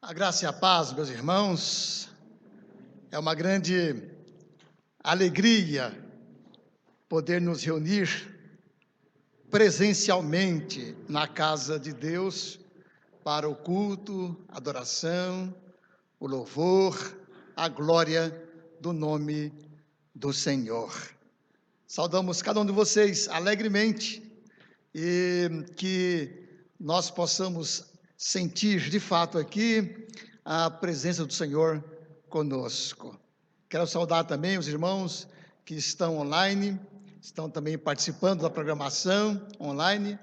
A graça e a paz, meus irmãos, é uma grande alegria poder nos reunir presencialmente na casa de Deus para o culto, a adoração, o louvor, a glória do nome do Senhor. Saudamos cada um de vocês alegremente e que nós possamos sentir de fato aqui a presença do Senhor conosco. Quero saudar também os irmãos que estão online, estão também participando da programação online.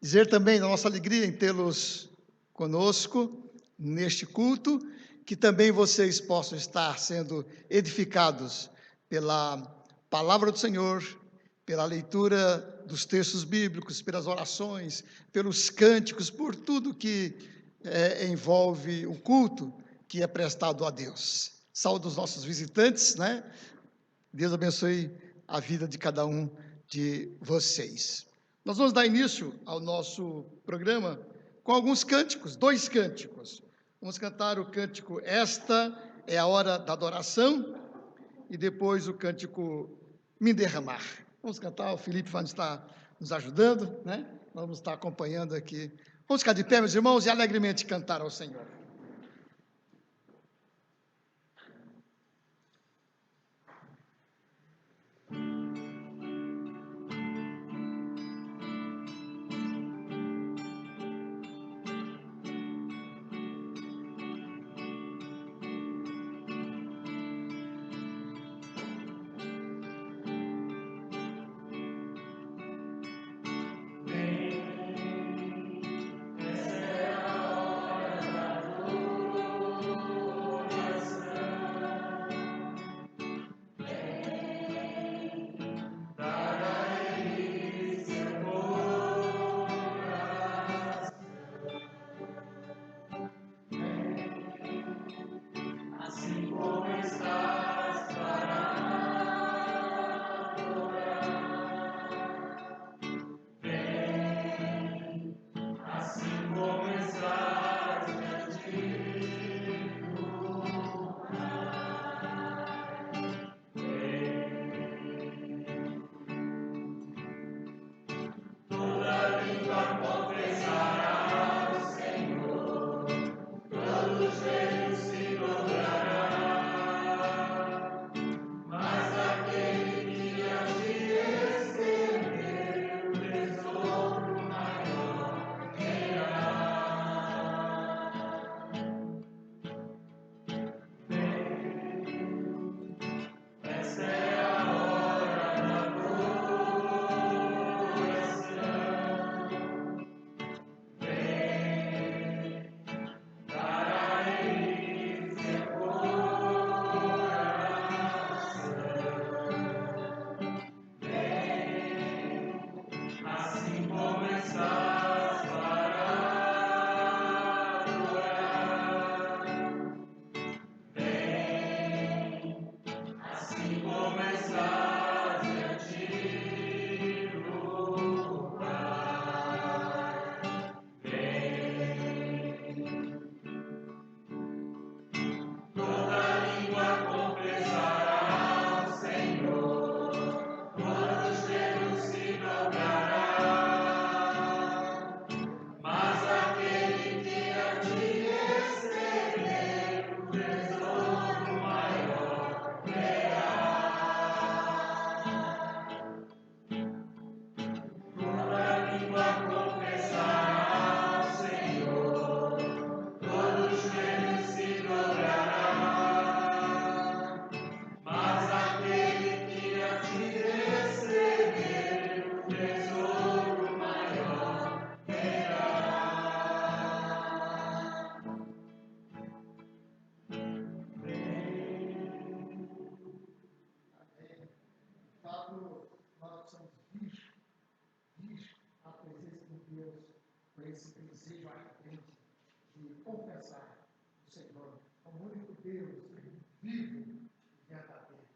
Dizer também da nossa alegria em tê-los conosco neste culto, que também vocês possam estar sendo edificados pela palavra do Senhor, pela leitura dos textos bíblicos, pelas orações, pelos cânticos, por tudo que envolve o culto que é prestado a Deus. Saúdo os nossos visitantes, né? Deus abençoe a vida de cada um de vocês. Nós vamos dar início ao nosso programa com alguns cânticos, 2 cânticos. Vamos cantar o cântico Esta é a Hora da Adoração e depois o cântico Me Derramar. Vamos cantar, o Felipe vai estar nos ajudando, né? Vamos estar acompanhando aqui. Vamos ficar de pé, meus irmãos, e alegremente cantar ao Senhor. Esta é a hora da desejo ardente de confessar o Senhor como o único Deus vivo e verdadeiro.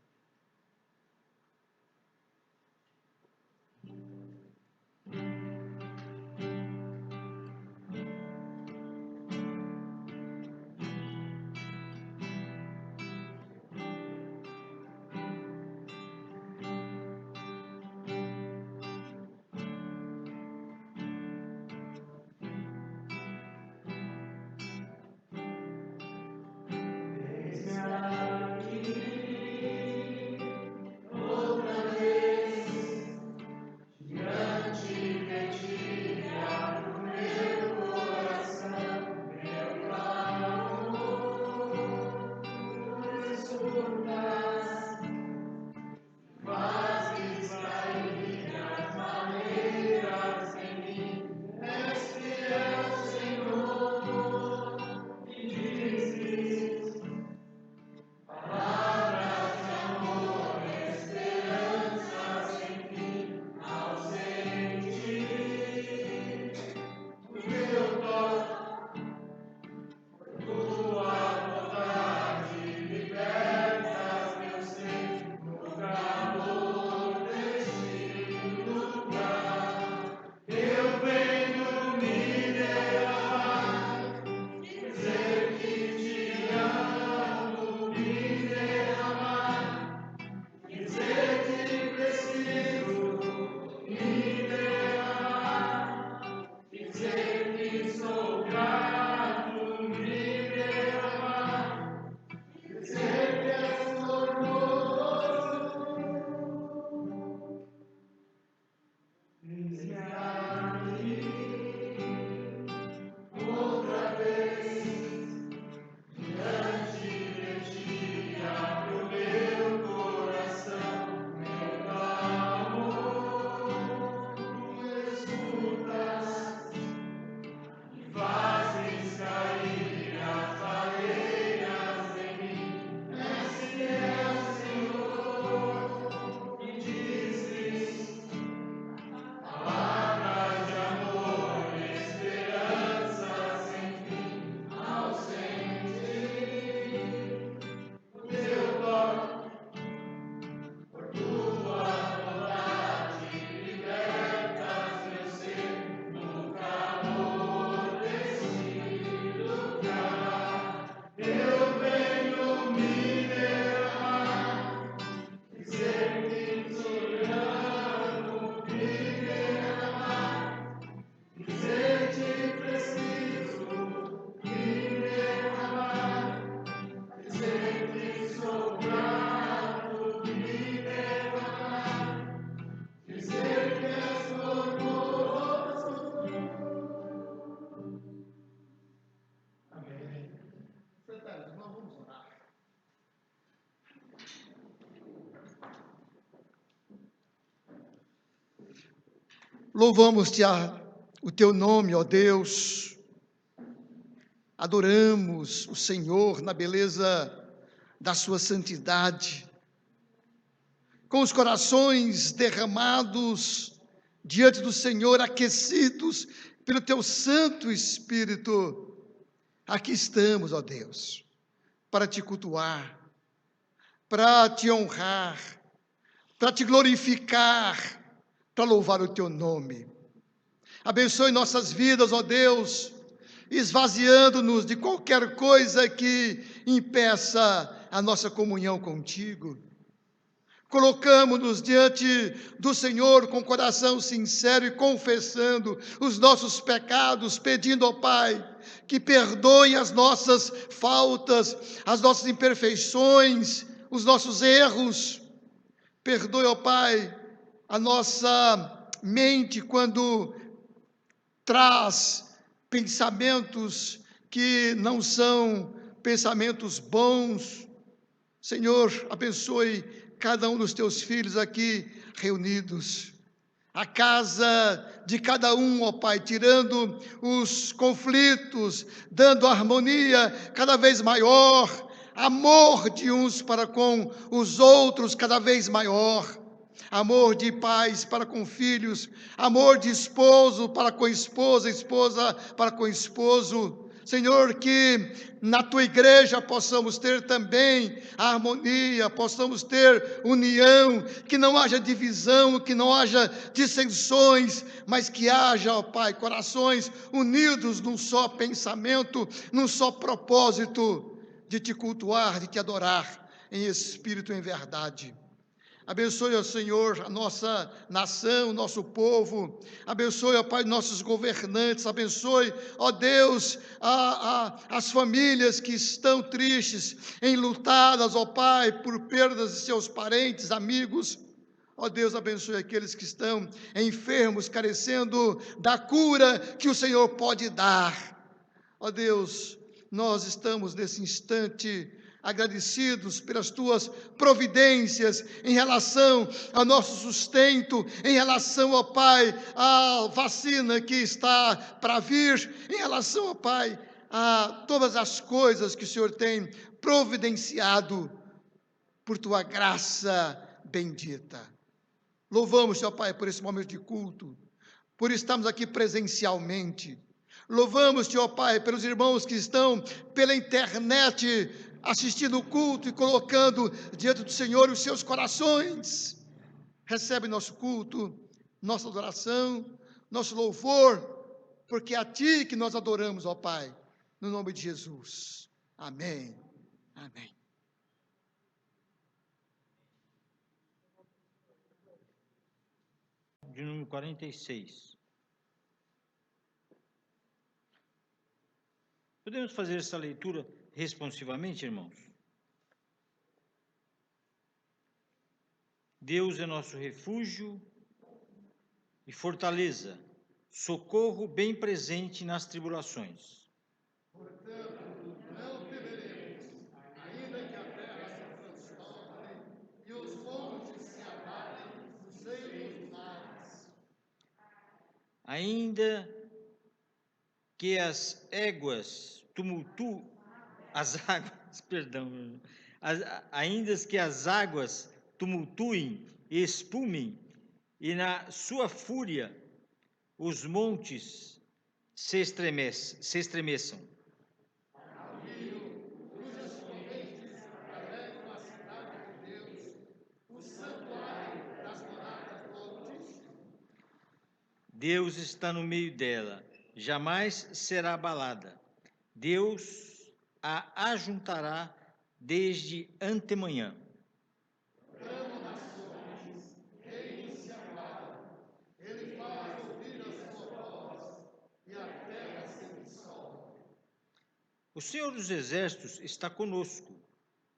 Louvamos-te o teu nome, ó Deus. Adoramos o Senhor na beleza da sua santidade. Com os corações derramados diante do Senhor, aquecidos pelo teu Santo Espírito, aqui estamos, ó Deus, para te cultuar, para te honrar, para te glorificar, para louvar o teu nome. Abençoe nossas vidas, ó Deus, esvaziando-nos de qualquer coisa que impeça a nossa comunhão contigo. Colocamos-nos diante do Senhor com coração sincero e confessando os nossos pecados, pedindo ao Pai que perdoe as nossas faltas, as nossas imperfeições, os nossos erros. Perdoe, ó Pai, a nossa mente quando traz pensamentos que não são pensamentos bons. Senhor, abençoe cada um dos teus filhos aqui reunidos, a casa de cada um, ó Pai, tirando os conflitos, dando harmonia cada vez maior, amor de uns para com os outros cada vez maior. amor de pais para com filhos, amor de esposo para com esposa, esposa para com esposo. Senhor, que na tua igreja possamos ter também harmonia, possamos ter união, que não haja divisão, que não haja dissensões, mas que haja, ó Pai, corações unidos num só pensamento, num só propósito de te cultuar, de te adorar em espírito e em verdade. Abençoe, ó Senhor, a nossa nação, o nosso povo. Abençoe, ó Pai, nossos governantes. Abençoe, ó Deus, as famílias que estão tristes, enlutadas, ó Pai, por perdas de seus parentes, amigos. Ó Deus, abençoe aqueles que estão enfermos, carecendo da cura que o Senhor pode dar. Ó Deus, nós estamos nesse instante agradecidos pelas tuas providências em relação ao nosso sustento, em relação, ó Pai, à vacina que está para vir, em relação, ó Pai, a todas as coisas que o Senhor tem providenciado por tua graça bendita. Louvamos, ó Pai, por esse momento de culto, por estarmos aqui presencialmente. Louvamos-te, ó Pai, pelos irmãos que estão pela internet assistindo o culto e colocando diante do Senhor os seus corações. Recebe nosso culto, nossa adoração, nosso louvor, porque é a Ti que nós adoramos, ó Pai, no nome de Jesus. Amém. Amém. De número 46. Podemos fazer essa leitura responsivamente, irmãos? Deus é nosso refúgio e fortaleza, socorro bem presente nas tribulações. Portanto, não temeremos, ainda que a terra se transtorne e os montes se abalem no seio dos mares. Ainda que as águas ainda que as águas tumultuem e espumem, e na sua fúria os montes se estremeçam. Deus está no meio dela, jamais será abalada. Deus a ajuntará desde antemanhã. O Senhor dos Exércitos está conosco.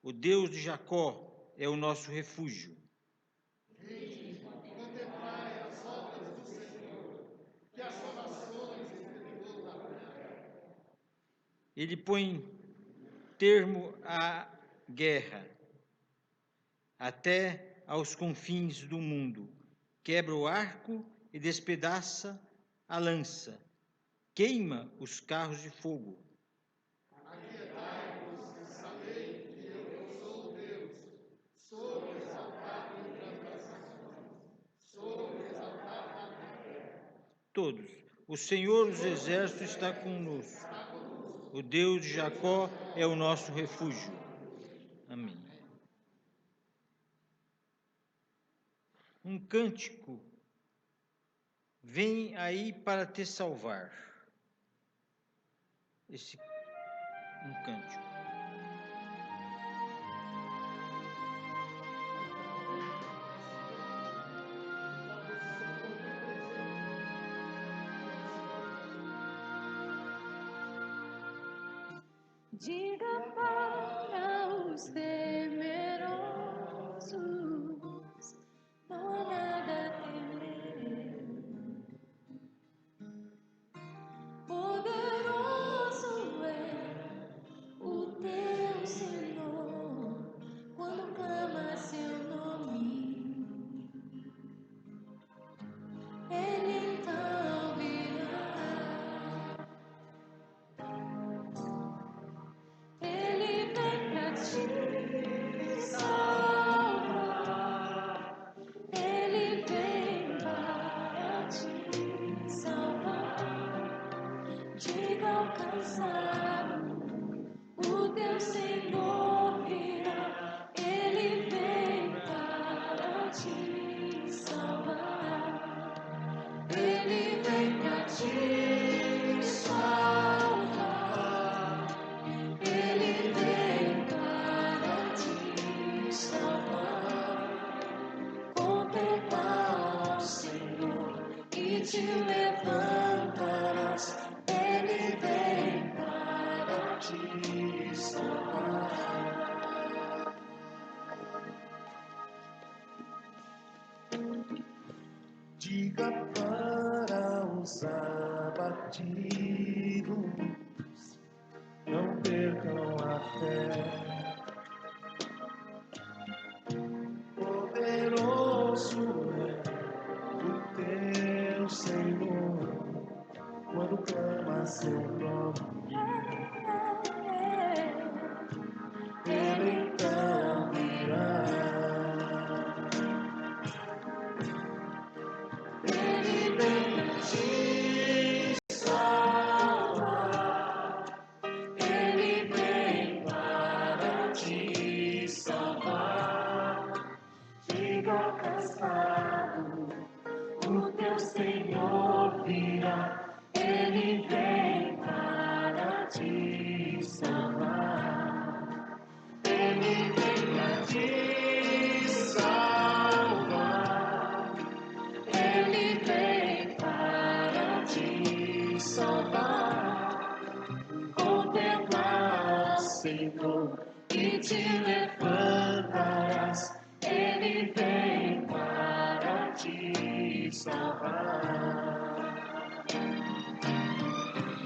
O Deus de Jacó é o nosso refúgio. Contemplai as obras do Senhor, que as salvações entregou na terra. Ele põe termo à guerra, até aos confins do mundo. Quebra o arco e despedaça a lança. Queima os carros de fogo. Aquietai-vos e sabei que eu sou Deus. Sou exaltado entre as nações. Sou exaltado na terra. Todos. O Senhor dos Exércitos está conosco. O Deus de Jacó é o nosso refúgio. Amém. Um cântico vem aí para te salvar. Um cântico. Diga para os temerosos, não há nada a temer. Poderoso é o teu Senhor, quando clama seu nome, Ele então virá. Ele vem pra ti. te levantarás, Ele vem para te salvar. Diga para os abatidos, não percam a fé. Poderoso é o teu Senhor, quando clama seu nome, Ele então virá. Ele vem te salvar, Ele vem para te salvar. Diga ao cansado, o teu Senhor virá, Ele vem para te salvar. Ele vem para te salvar, Ele vem para te salvar. Contemplar, Senhor, e te levantarás, Ele vem para te salvar.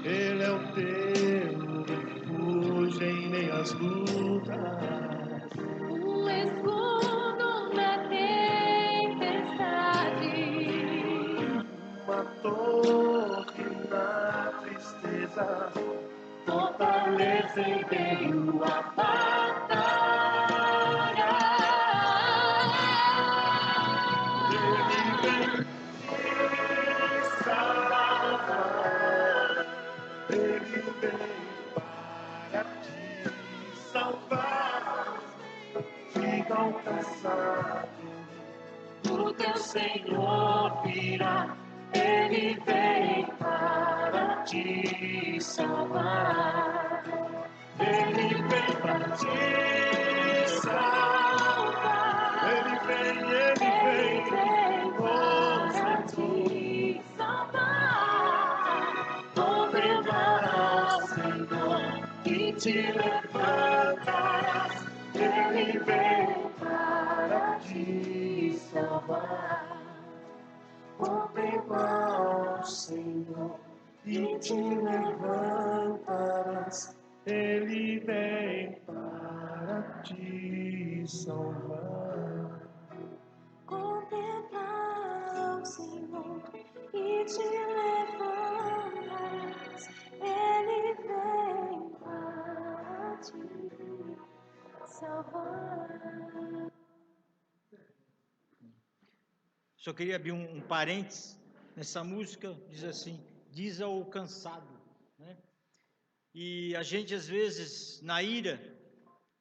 Ele é o teu refúgio em meio às lutas, Um escudo na tempestade, uma torre na tristeza, fortaleza em meio à batalha. Ele vem te salvar, Ele vem para te salvar. Diga ao cansado, O teu Senhor virá, Ele vem para te salvar. Ele vem para te salvar. Ele vem Para te salvar. Contemplarás, Senhor, e te levantarás. Ele vem para te salvar. Contemplar o Senhor e te levantarás. Ele vem para te salvar. Contemplar o Senhor e te levantarás. Ele vem para te salvar. Só queria abrir um parênteses nessa música, diz assim, diz ao cansado, né? E a gente, às vezes, na ira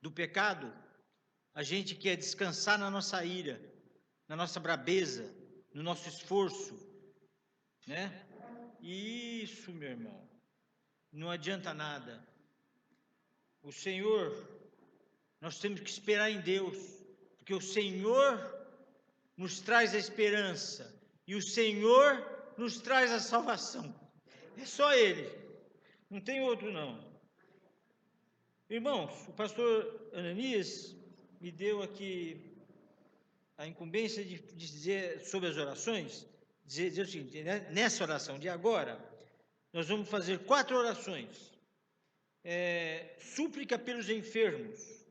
do pecado, a gente quer descansar na nossa ira, na nossa brabeza, no nosso esforço, né? E isso, meu irmão, não adianta nada. O Senhor, nós temos que esperar em Deus, porque o Senhor nos traz a esperança e o Senhor nos traz a salvação. É só Ele, não tem outro não. Irmãos, o pastor Ananias me deu aqui a incumbência de dizer sobre as orações, dizer o seguinte, né? Nessa oração de agora, nós vamos fazer 4 orações. Súplica pelos enfermos,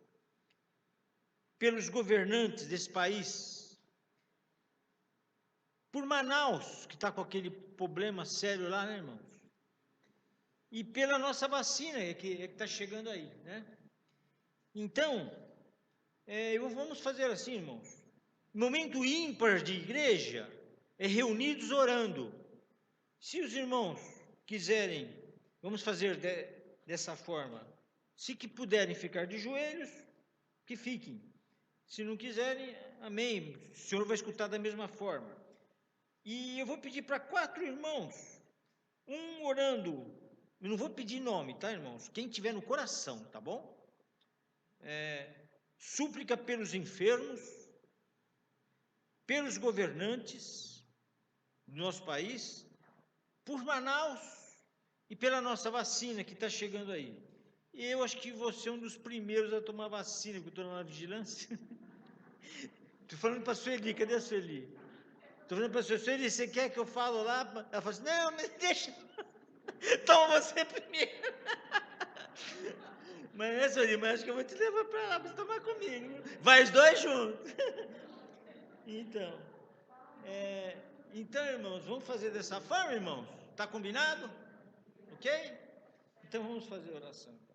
pelos governantes desse país, por Manaus, que está com aquele problema sério lá, né, irmãos? E pela nossa vacina, que está chegando aí, né? Então, vamos fazer assim, irmãos. Momento ímpar de igreja é reunidos orando. Se os irmãos quiserem, vamos fazer dessa forma. Se que puderem ficar de joelhos, que fiquem. Se não quiserem, amém. O Senhor vai escutar da mesma forma. E eu vou pedir para 4 irmãos, um orando, eu não vou pedir nome, tá, irmãos? Quem tiver no coração, tá bom? Súplica pelos enfermos, pelos governantes, do nosso país, por Manaus e pela nossa vacina que está chegando aí. Eu acho que você é um dos primeiros a tomar vacina, porque eu estou na vigilância. Estou falando para a Sueli, cadê a Sueli? Estou falando para a Sueli, você quer que eu falo lá? Ela falou assim, não, mas deixa, toma você primeiro. Mas é, Sueli, mas acho que eu vou te levar para lá para você tomar comigo. Vai os dois juntos. Então, irmãos, vamos fazer dessa forma, irmãos? Está combinado? Ok? Então vamos fazer a oração.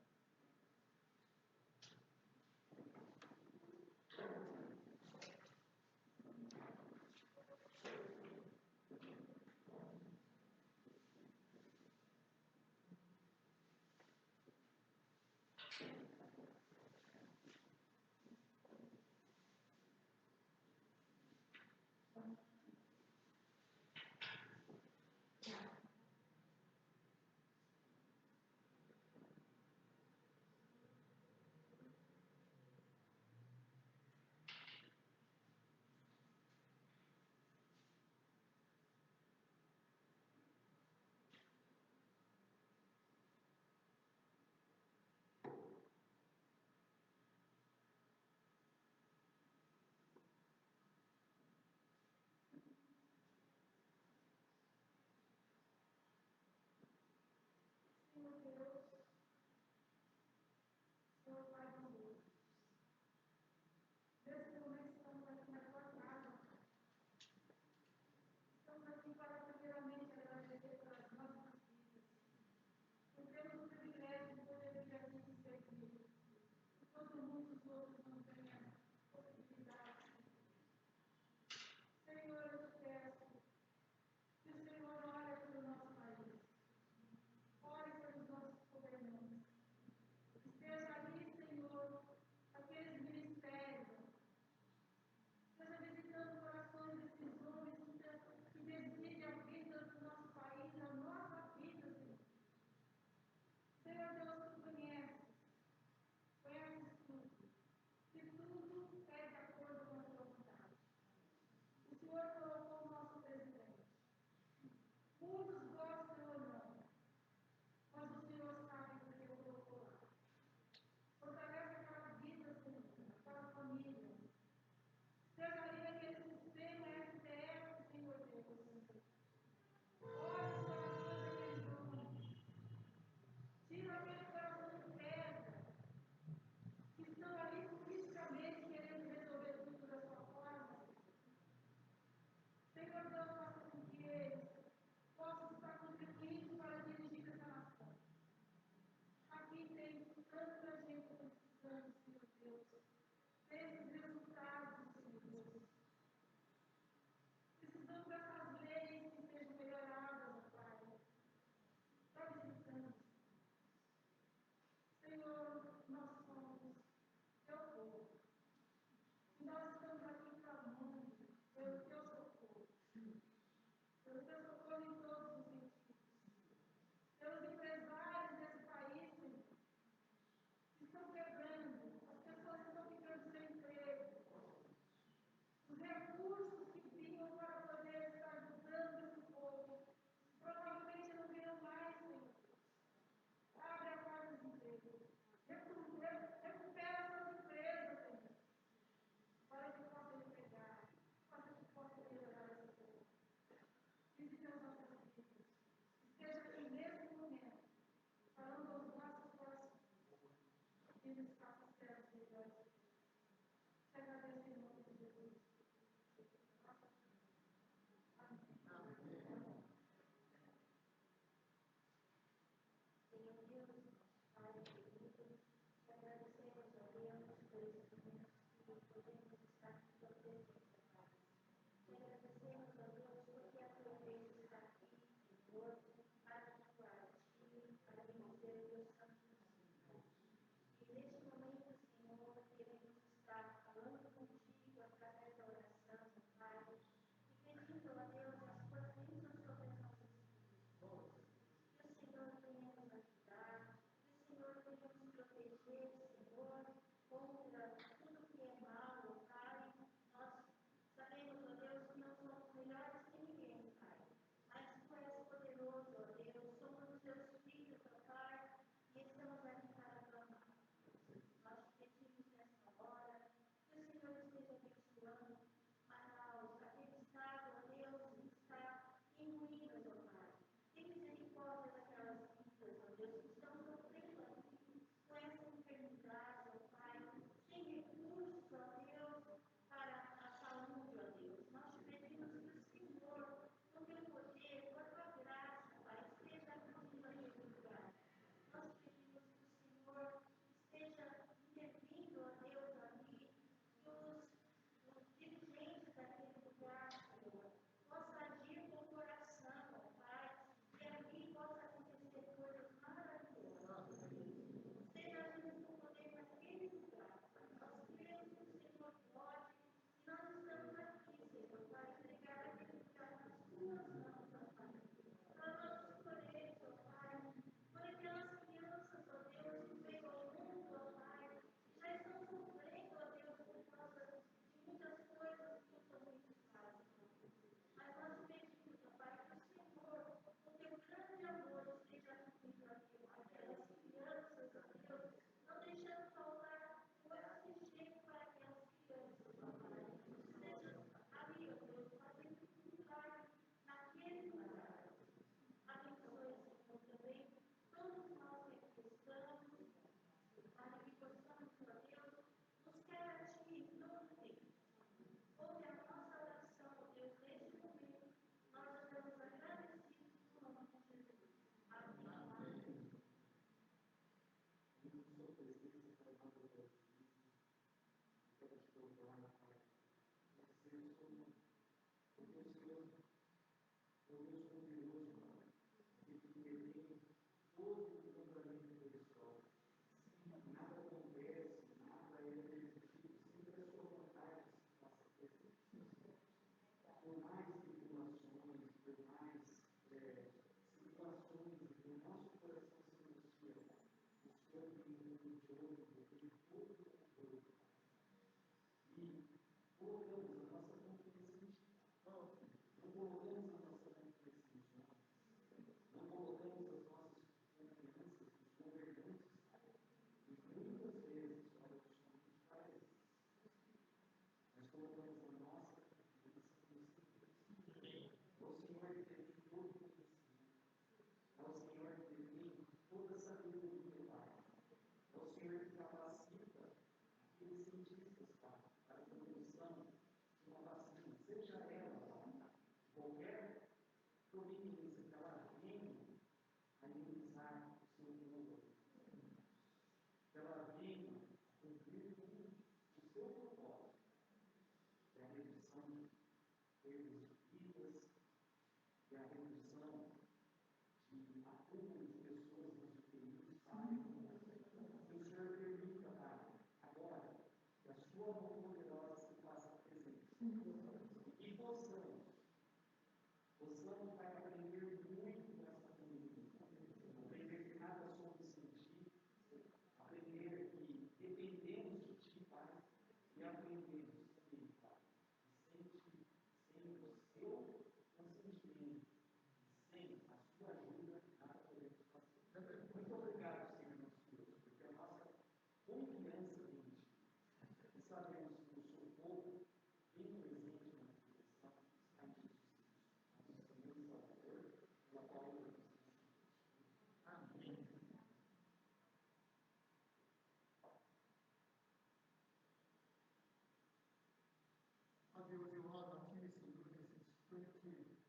Ó Deus, eu oro a Ti, Senhor, nesse instante,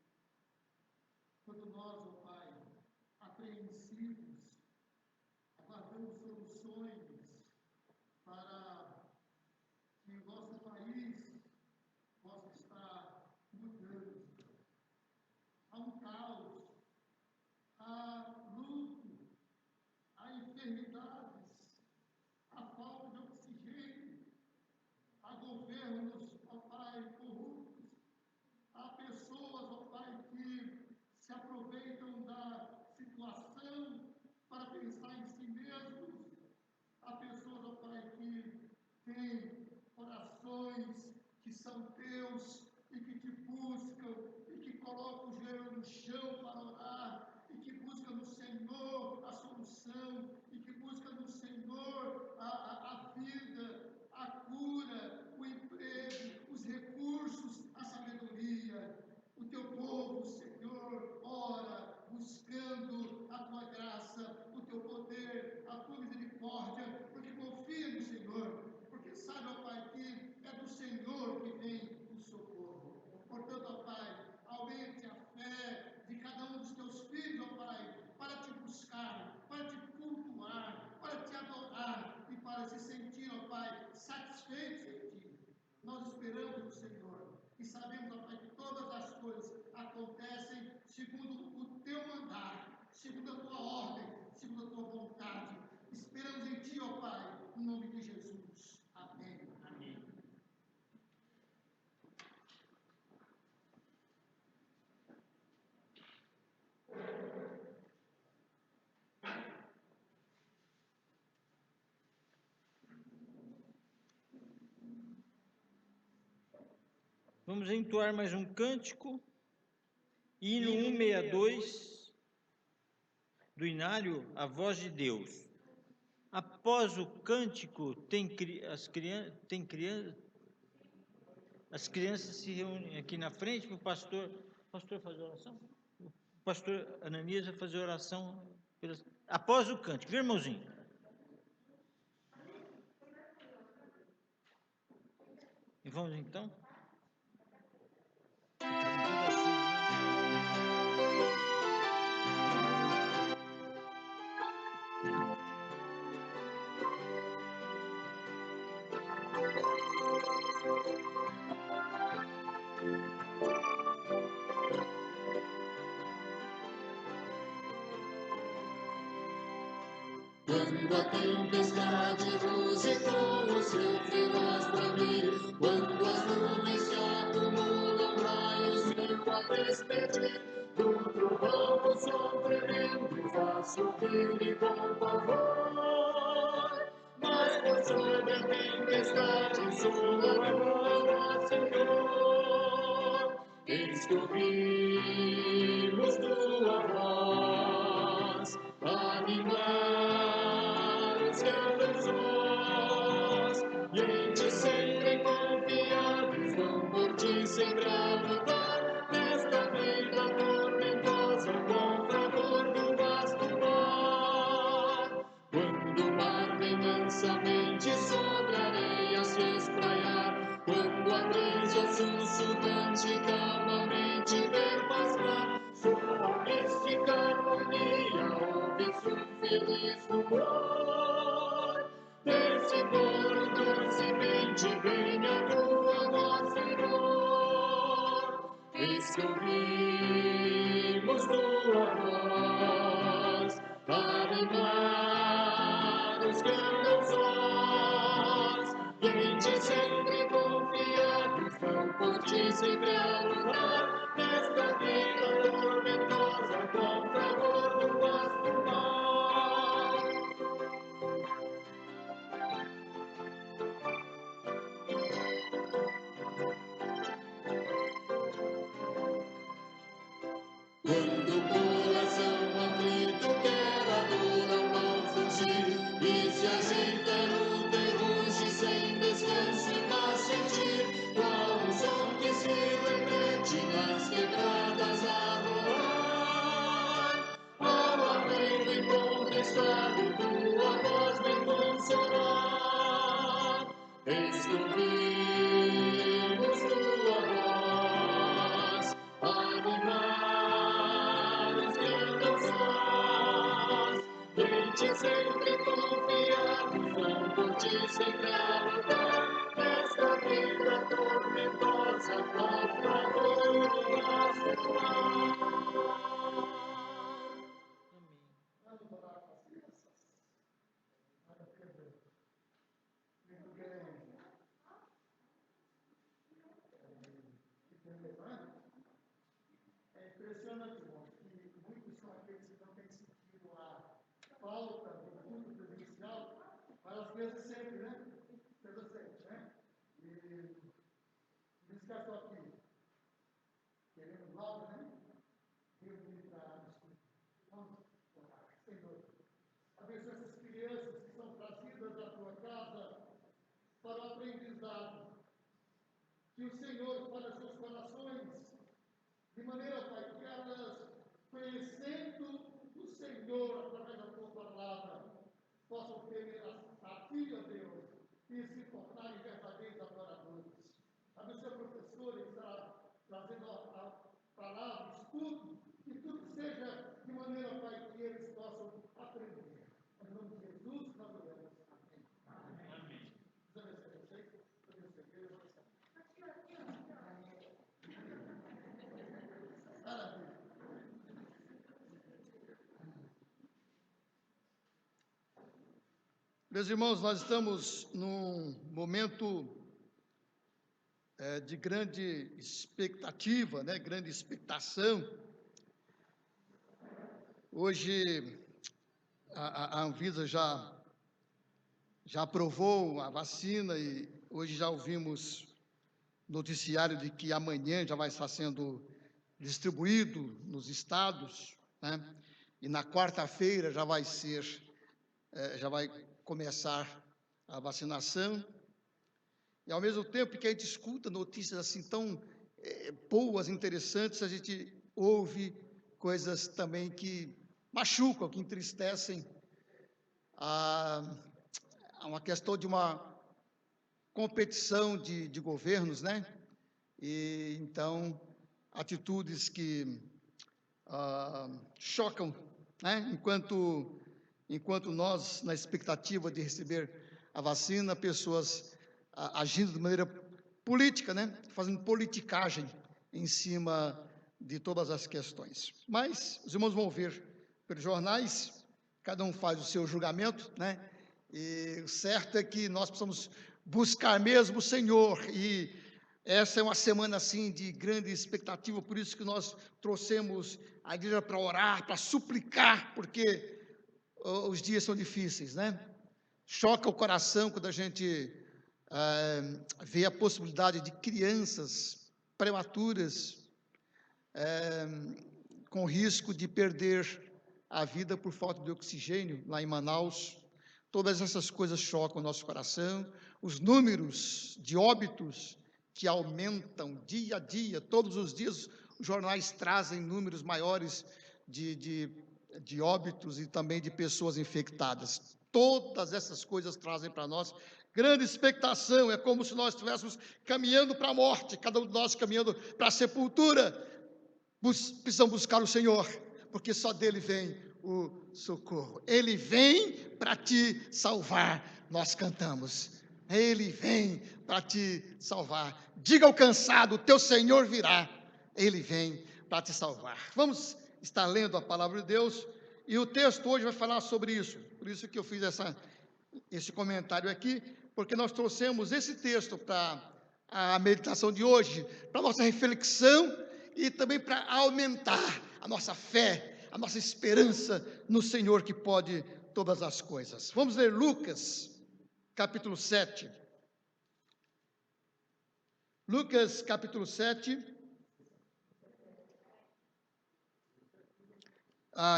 quando nós, ó Pai, apreensivos, aguardando soluções para que o nosso país possa estar mudando. Há um caos, há luto, há enfermidades, há falta de oxigênio, há governos, ó Pai, corruptos, há pessoas, ó Pai, que se aproveitam da situação para pensar em si mesmos, há pessoas, ó Pai, que têm corações que são teus e que te buscam e que colocam o joelho no chão para orar e que buscam no Senhor a solução e que buscam no Senhor a vida, a cura, o emprego, os recursos, a sabedoria. O teu povo, Senhor, ora, buscando a tua graça, o teu poder, a tua misericórdia, porque confia no Senhor, porque sabe, ó Pai, que é do Senhor que vem o socorro. Portanto, ó Pai, aumente a fé de cada um dos teus filhos, ó Pai, para te buscar, para te cultuar, para te adorar e para se sentir, ó Pai, satisfeitos em ti. Nós esperamos no Senhor e sabemos, ó Pai, que todas as coisas acontecem segundo o teu mandar, segundo a tua ordem, segundo a tua vontade. Esperamos em ti, ó Pai, em nome de Jesus. Amém. Amém. Vamos entoar mais um cântico, hino 162, do Inário, A Voz de Deus. Após o cântico, as crianças se reúnem aqui na frente para o pastor fazer oração? O pastor Ananias vai fazer oração após o cântico, viu, irmãozinho? E vamos então? Quando a tempestade ruge com o seu feroz bramir, quando as nuvens se acumulam, raios veio a despedir, do trovão o som tremendo faz subir com pavor. Mas por sobre a tempestade sua voz, Senhor, eis que ouvimos tua voz, animar os grandes vós, e em ti sempre confiados, vão por ti sempre a lutar, nesta vida tormentosa, com fragor do vasto mar. Quando o mar vem mansamente sobre a areia se espraiar, quando a brisa sussurrante calmamente ver passar, sua mística harmonia ouve-se um feliz rumor. Desse coro docemente vem a tua voz, Senhor, eis que ouvimos tua voz, animar os grandes vós, e em ti sempre confiados, vão por ti sempre a lutar, nesta vida tormentosa, com fragor do vasto mar. Quando o coração aflito quer a dor ao mal fugir, e se agita no derruge sem descanso e faz sentir, qual o som que se repete nas quebradas a rolar. Ao arreio inconquistado tua voz vem consolar, eis que ouvimos tua voz, animar os grandes vós, em ti sempre confiados, vão por ti sempre a lutar, nesta vida tormentosa, com fragor do vasto mar. Amém. Vamos orar com as crianças. Olha, Pedro. Muito bem. Que beleza, né? É impressionante, irmãos, que muitos são aqueles que não têm sentido a falta do culto presencial, mas as crianças sempre, né? Crianças sempre, né? E por isso que eu estou aqui, querendo logo, né? Reunir para vamos orar. Senhor, abençoa essas crianças que são trazidas à tua casa para o aprendizado. Que o Senhor fale aos seus corações, de maneira, Pai, que elas, conhecendo o Senhor através da tua palavra, possam temer a ti, ó Deus, e se tornarem verdadeiros adoradores. Abençoa o professor que está trazendo a palavra, estudo, que tudo seja de maneira, Pai, que eles possam aprender. Em nome de Jesus, nós oramos. Amém. Amém. Deus abençoe vocês. Deus abençoe. Deus abençoe. Maravilha. Meus irmãos, nós estamos num momento de grande expectativa, né? Grande expectação. Hoje a Anvisa já aprovou a vacina e hoje já ouvimos noticiário de que amanhã já vai estar sendo distribuído nos estados, né? E na quarta-feira já vai começar a vacinação. E ao mesmo tempo que a gente escuta notícias assim tão boas, interessantes, a gente ouve coisas também que machucam, que entristecem. Há uma questão de uma competição de governos, né? E então atitudes que chocam, né? Enquanto nós, na expectativa de receber a vacina, pessoas agindo de maneira política, né? Fazendo politicagem em cima de todas as questões. Mas os irmãos vão ver pelos jornais cada um faz o seu julgamento, né? E o certo é que nós precisamos buscar mesmo o Senhor, e essa é uma semana, assim, de grande expectativa, por isso que nós trouxemos a igreja para orar, para suplicar, porque os dias são difíceis, né? Choca o coração quando a gente vê a possibilidade de crianças prematuras com risco de perder a vida por falta de oxigênio lá em Manaus. Todas essas coisas chocam o nosso coração. Os números de óbitos que aumentam dia a dia, todos os dias os jornais trazem números maiores de óbitos e também de pessoas infectadas. Todas essas coisas trazem para nós grande expectação. É como se nós estivéssemos caminhando para a morte, cada um de nós caminhando para a sepultura. Precisamos buscar o Senhor, porque só dele vem o socorro. Ele vem para te salvar. Nós cantamos, ele vem para te salvar. Diga ao cansado, o teu Senhor virá. Ele vem para te salvar. Vamos estar lendo a palavra de Deus, e o texto hoje vai falar sobre isso. Por isso que eu fiz esse comentário aqui, porque nós trouxemos esse texto para a meditação de hoje, para a nossa reflexão, e também para aumentar a nossa fé, a nossa esperança no Senhor que pode todas as coisas. Vamos ler Lucas, capítulo 7. Lucas, capítulo 7.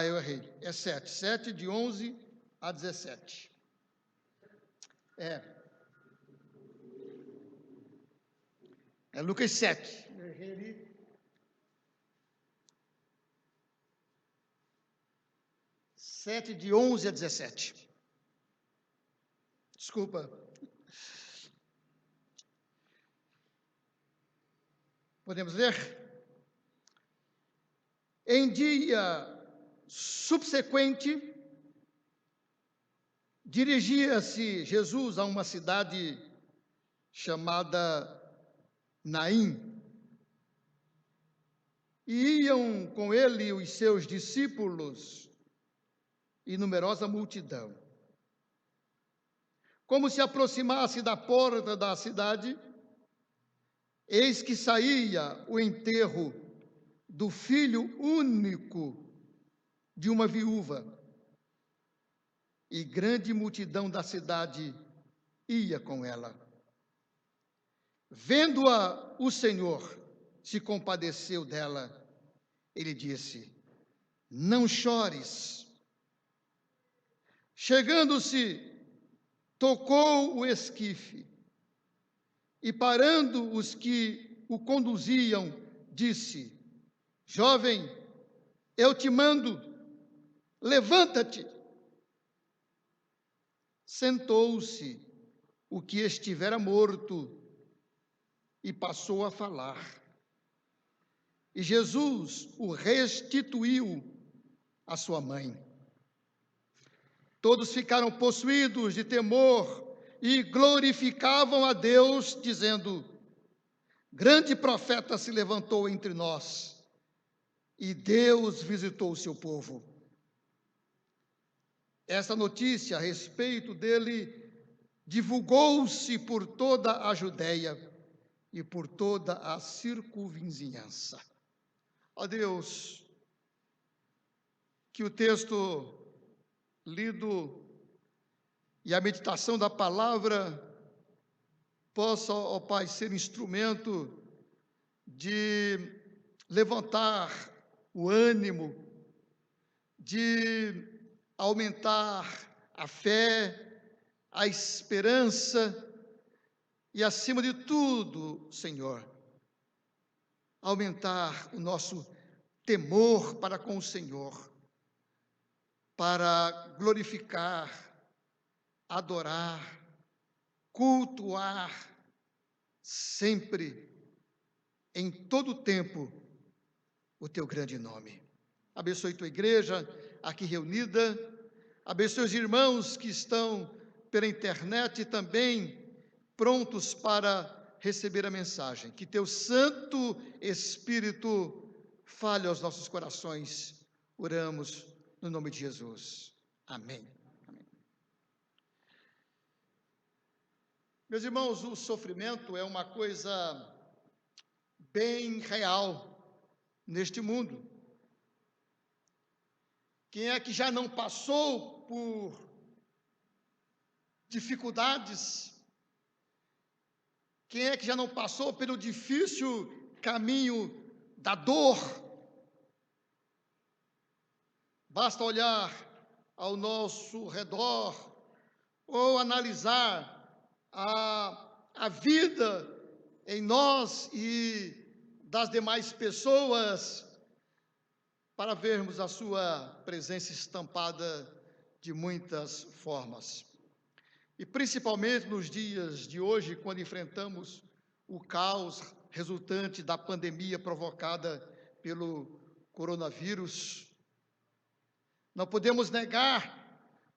Eu errei. É 7. 7, de 11 a 17. É Lucas 7. Eu errei ali. 7, de 11 a 17. Desculpa. Podemos ler? Em dia subsequente, dirigia-se Jesus a uma cidade chamada Naim, e iam com ele os seus discípulos e numerosa multidão. Como se aproximasse da porta da cidade, eis que saía o enterro do filho único de uma viúva, e grande multidão da cidade ia com ela. Vendo-a, o Senhor se compadeceu dela. Ele disse: não chores. Chegando-se, tocou o esquife, e parando os que o conduziam, disse: jovem, eu te mando, levanta-te. Sentou-se o que estivera morto e passou a falar. E Jesus o restituiu à sua mãe. Todos ficaram possuídos de temor e glorificavam a Deus, dizendo: grande profeta se levantou entre nós, e Deus visitou o seu povo. Essa notícia a respeito dele divulgou-se por toda a Judéia e por toda a circunvizinhança. Ó Deus, que o texto lido e a meditação da palavra possa, ó Pai, ser instrumento de levantar o ânimo, de aumentar a fé, a esperança e, acima de tudo, Senhor, aumentar o nosso temor para com o Senhor, para glorificar, adorar, cultuar sempre, em todo o tempo, o teu grande nome. Abençoe tua igreja aqui reunida, abençoe os irmãos que estão pela internet também prontos para receber a mensagem. Que teu Santo Espírito fale aos nossos corações. Oramos no nome de Jesus. Amém. Amém. Meus irmãos, o sofrimento é uma coisa bem real neste mundo. Quem é que já não passou por dificuldades? Quem é que já não passou pelo difícil caminho da dor? Basta olhar ao nosso redor ou analisar a vida em nós e das demais pessoas para vermos a sua presença estampada de muitas formas. E principalmente nos dias de hoje, quando enfrentamos o caos resultante da pandemia provocada pelo coronavírus, não podemos negar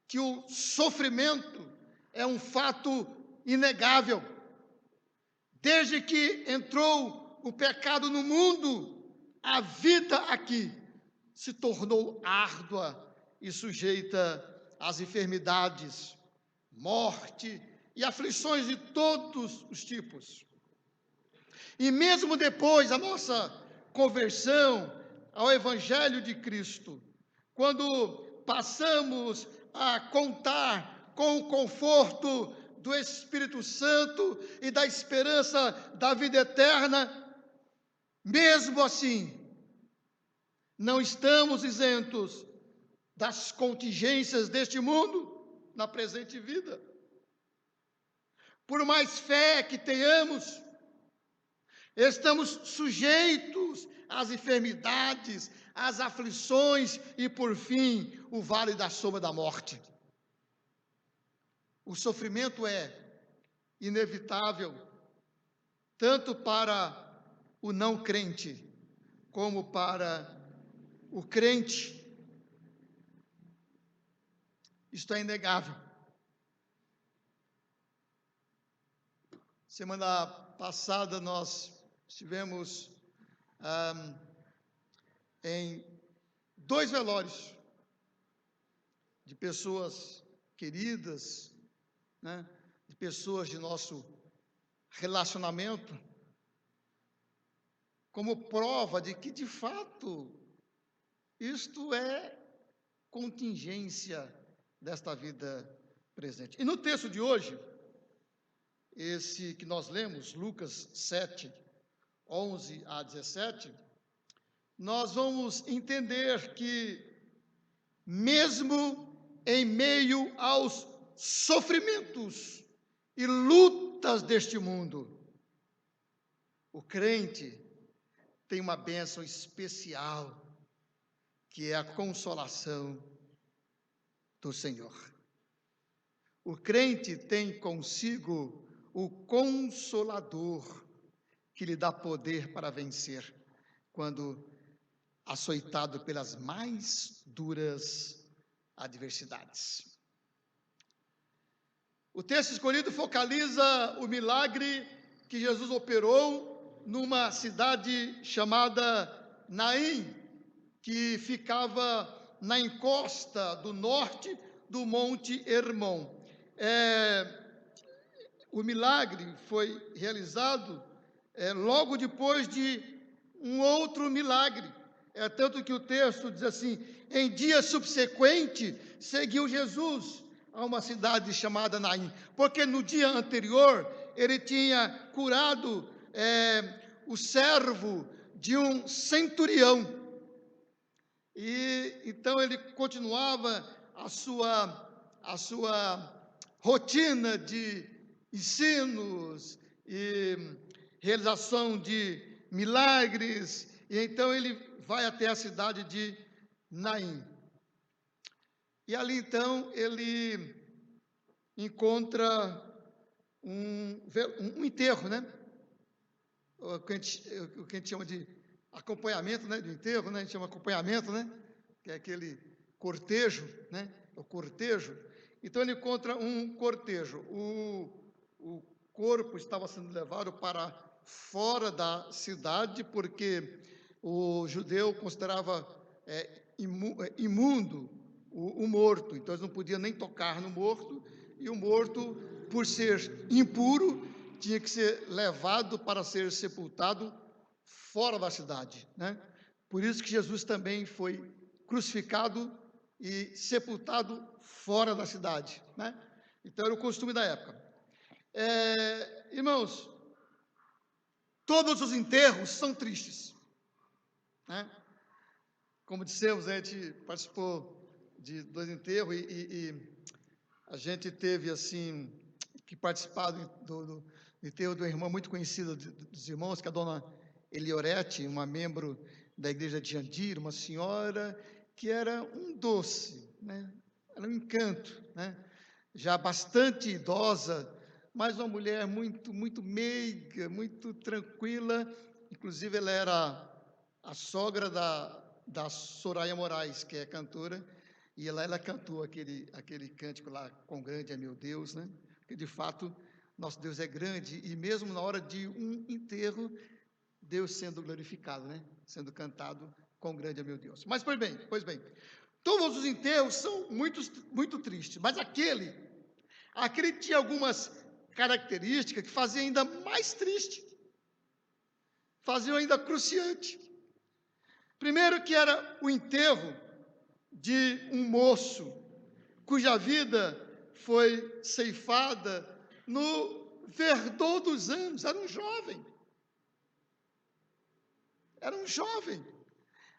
que o sofrimento é um fato inegável. Desde que entrou o pecado no mundo, a vida aqui se tornou árdua e sujeita às enfermidades, morte e aflições de todos os tipos. E mesmo depois da nossa conversão ao Evangelho de Cristo, quando passamos a contar com o conforto do Espírito Santo e da esperança da vida eterna, mesmo assim, não estamos isentos das contingências deste mundo na presente vida. Por mais fé que tenhamos, estamos sujeitos às enfermidades, às aflições e, por fim, o vale da sombra da morte. O sofrimento é inevitável, tanto para o não crente, como para o crente. Isto é inegável. Semana passada nós estivemos em 2 velórios de pessoas queridas, né, de pessoas de nosso relacionamento, como prova de que, de fato, isto é contingência desta vida presente. E no texto de hoje, esse que nós lemos, Lucas 7, 11 a 17, nós vamos entender que, mesmo em meio aos sofrimentos e lutas deste mundo, o crente tem uma bênção especial, que é a consolação do Senhor. O crente tem consigo o Consolador, que lhe dá poder para vencer, quando açoitado pelas mais duras adversidades. O texto escolhido focaliza o milagre que Jesus operou numa cidade chamada Naim, que ficava na encosta do norte do Monte Hermon. O milagre foi realizado logo depois de um outro milagre. Tanto que o texto diz assim: em dia subsequente, seguiu Jesus a uma cidade chamada Naim, porque no dia anterior ele tinha curado o servo de um centurião. E então ele continuava a sua rotina de ensinos e realização de milagres, e então ele vai até a cidade de Naim. E ali então ele encontra um enterro, né? O que a gente chama de acompanhamento, né? De enterro, né? A gente chama acompanhamento, né? Que é aquele cortejo, né? O cortejo. Então ele encontra um cortejo. O corpo estava sendo levado para fora da cidade, porque o judeu considerava imundo o morto. Então eles não podiam nem tocar no morto, e o morto, por ser impuro, tinha que ser levado para ser sepultado fora da cidade, né? Por isso que Jesus também foi crucificado e sepultado fora da cidade, né? Então era o costume da época. Irmãos, todos os enterros são tristes, né? Como dissemos, a gente participou de 2 enterros e a gente teve, assim, que participar do enterro de uma irmã muito conhecida dos irmãos, que é a dona Eliorete, uma membro da igreja de Jandira, uma senhora que era um doce, né? Era um encanto, né? Já bastante idosa, mas uma mulher muito, muito meiga, muito tranquila. Inclusive, ela era a sogra da Soraya Moraes, que é cantora, e ela cantou aquele cântico lá, "Quão grande é meu Deus", né? Porque, de fato, nosso Deus é grande, e mesmo na hora de um enterro, Deus sendo glorificado, né? Sendo cantado, "Quão grande é meu Deus". Mas, pois bem, todos os enterros são muito, muito tristes, mas aquele tinha algumas características que faziam ainda mais triste, faziam ainda cruciante. Primeiro, que era o enterro de um moço cuja vida foi ceifada no verdor dos anos. Era um jovem.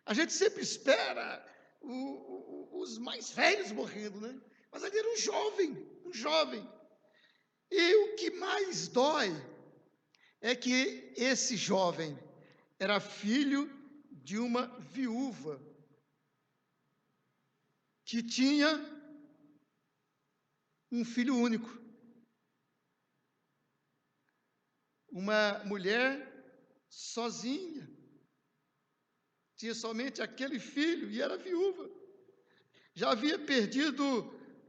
A gente sempre espera os mais velhos morrendo, né? Mas ali era um jovem. E o que mais dói é que esse jovem era filho de uma viúva que tinha um filho único. Uma mulher sozinha. Tinha somente aquele filho e era viúva. Já havia perdido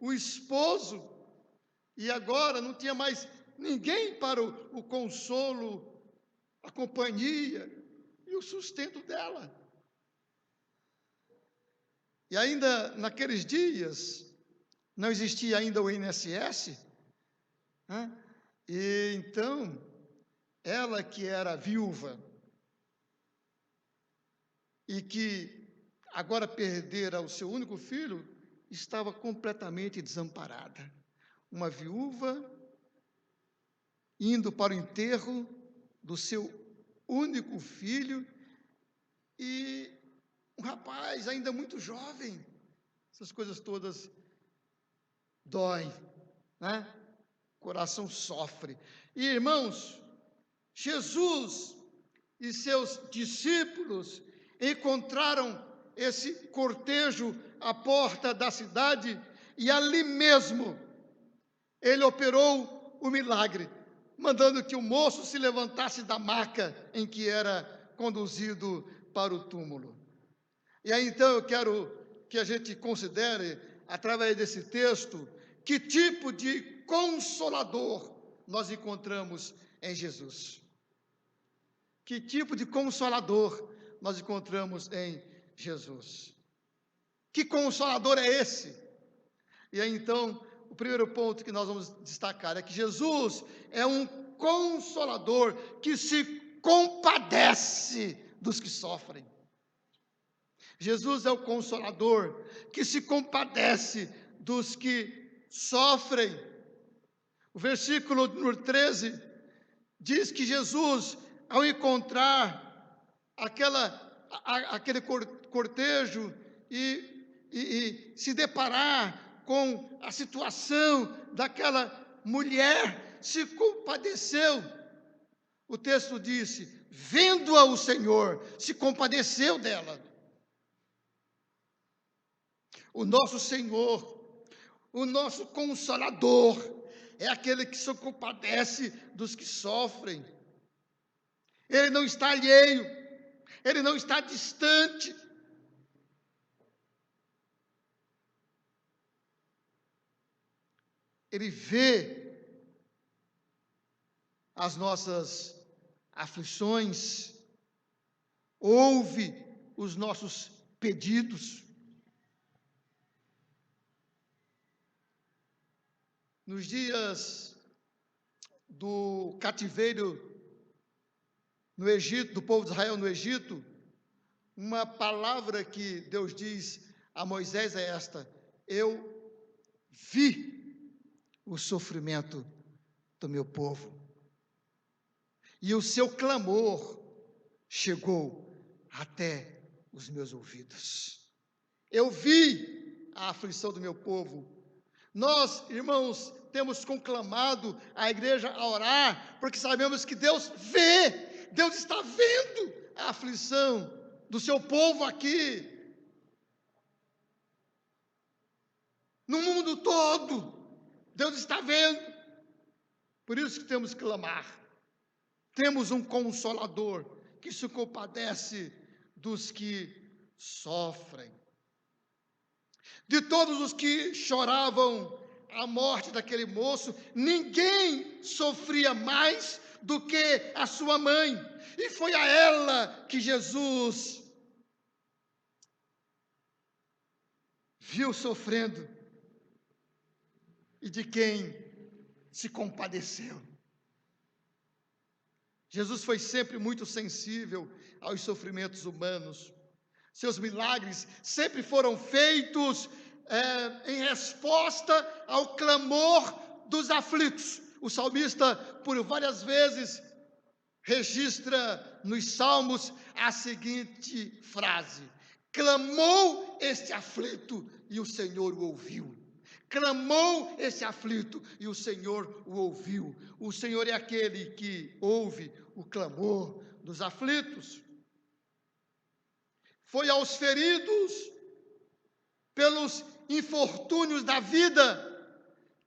o esposo e agora não tinha mais ninguém para o consolo, a companhia e o sustento dela. E ainda naqueles dias, não existia ainda o INSS, né? E então, ela que era viúva e que agora perdera o seu único filho, estava completamente desamparada. Uma viúva indo para o enterro do seu único filho e um rapaz ainda muito jovem. Essas coisas todas doem, né? O coração sofre. E, irmãos, Jesus e seus discípulos encontraram esse cortejo à porta da cidade e ali mesmo ele operou o milagre, mandando que o moço se levantasse da maca em que era conduzido para o túmulo. E aí então eu quero que a gente considere, através desse texto, que tipo de consolador nós encontramos em Jesus. Que tipo de consolador nós encontramos em Jesus. Que consolador é esse? E aí então, o primeiro ponto que nós vamos destacar é que Jesus é um consolador que se compadece dos que sofrem. Jesus é o consolador que se compadece dos que sofrem. O versículo número 13 diz que Jesus, ao encontrar aquele cortejo e se deparar com a situação daquela mulher, se compadeceu. O texto disse: vendo-a o Senhor, se compadeceu dela. O nosso Senhor, o nosso Consolador, é aquele que se compadece dos que sofrem. Ele não está alheio, ele não está distante. Ele vê as nossas aflições, ouve os nossos pedidos. nos dias do cativeiro no Egito, do povo de Israel no Egito, uma palavra que Deus diz a Moisés é esta: eu vi o sofrimento do meu povo, e o seu clamor chegou até os meus ouvidos. Eu vi a aflição do meu povo. Nós, irmãos, temos conclamado a igreja a orar, porque sabemos que Deus vê, Deus está vendo a aflição do seu povo aqui, no mundo todo. Deus está vendo. Por isso que temos que clamar. Temos um Consolador que se compadece dos que sofrem. De todos os que choravam a morte daquele moço, ninguém sofria mais do que a sua mãe. E foi a ela que Jesus viu sofrendo e de quem se compadeceu. Jesus foi sempre muito sensível aos sofrimentos humanos. Seus milagres sempre foram feitos em resposta ao clamor dos aflitos. O salmista, por várias vezes, registra nos Salmos a seguinte frase: clamou este aflito e o Senhor o ouviu. Clamou esse aflito e o Senhor o ouviu. O Senhor é aquele que ouve o clamor dos aflitos. Foi aos feridos pelos infortúnios da vida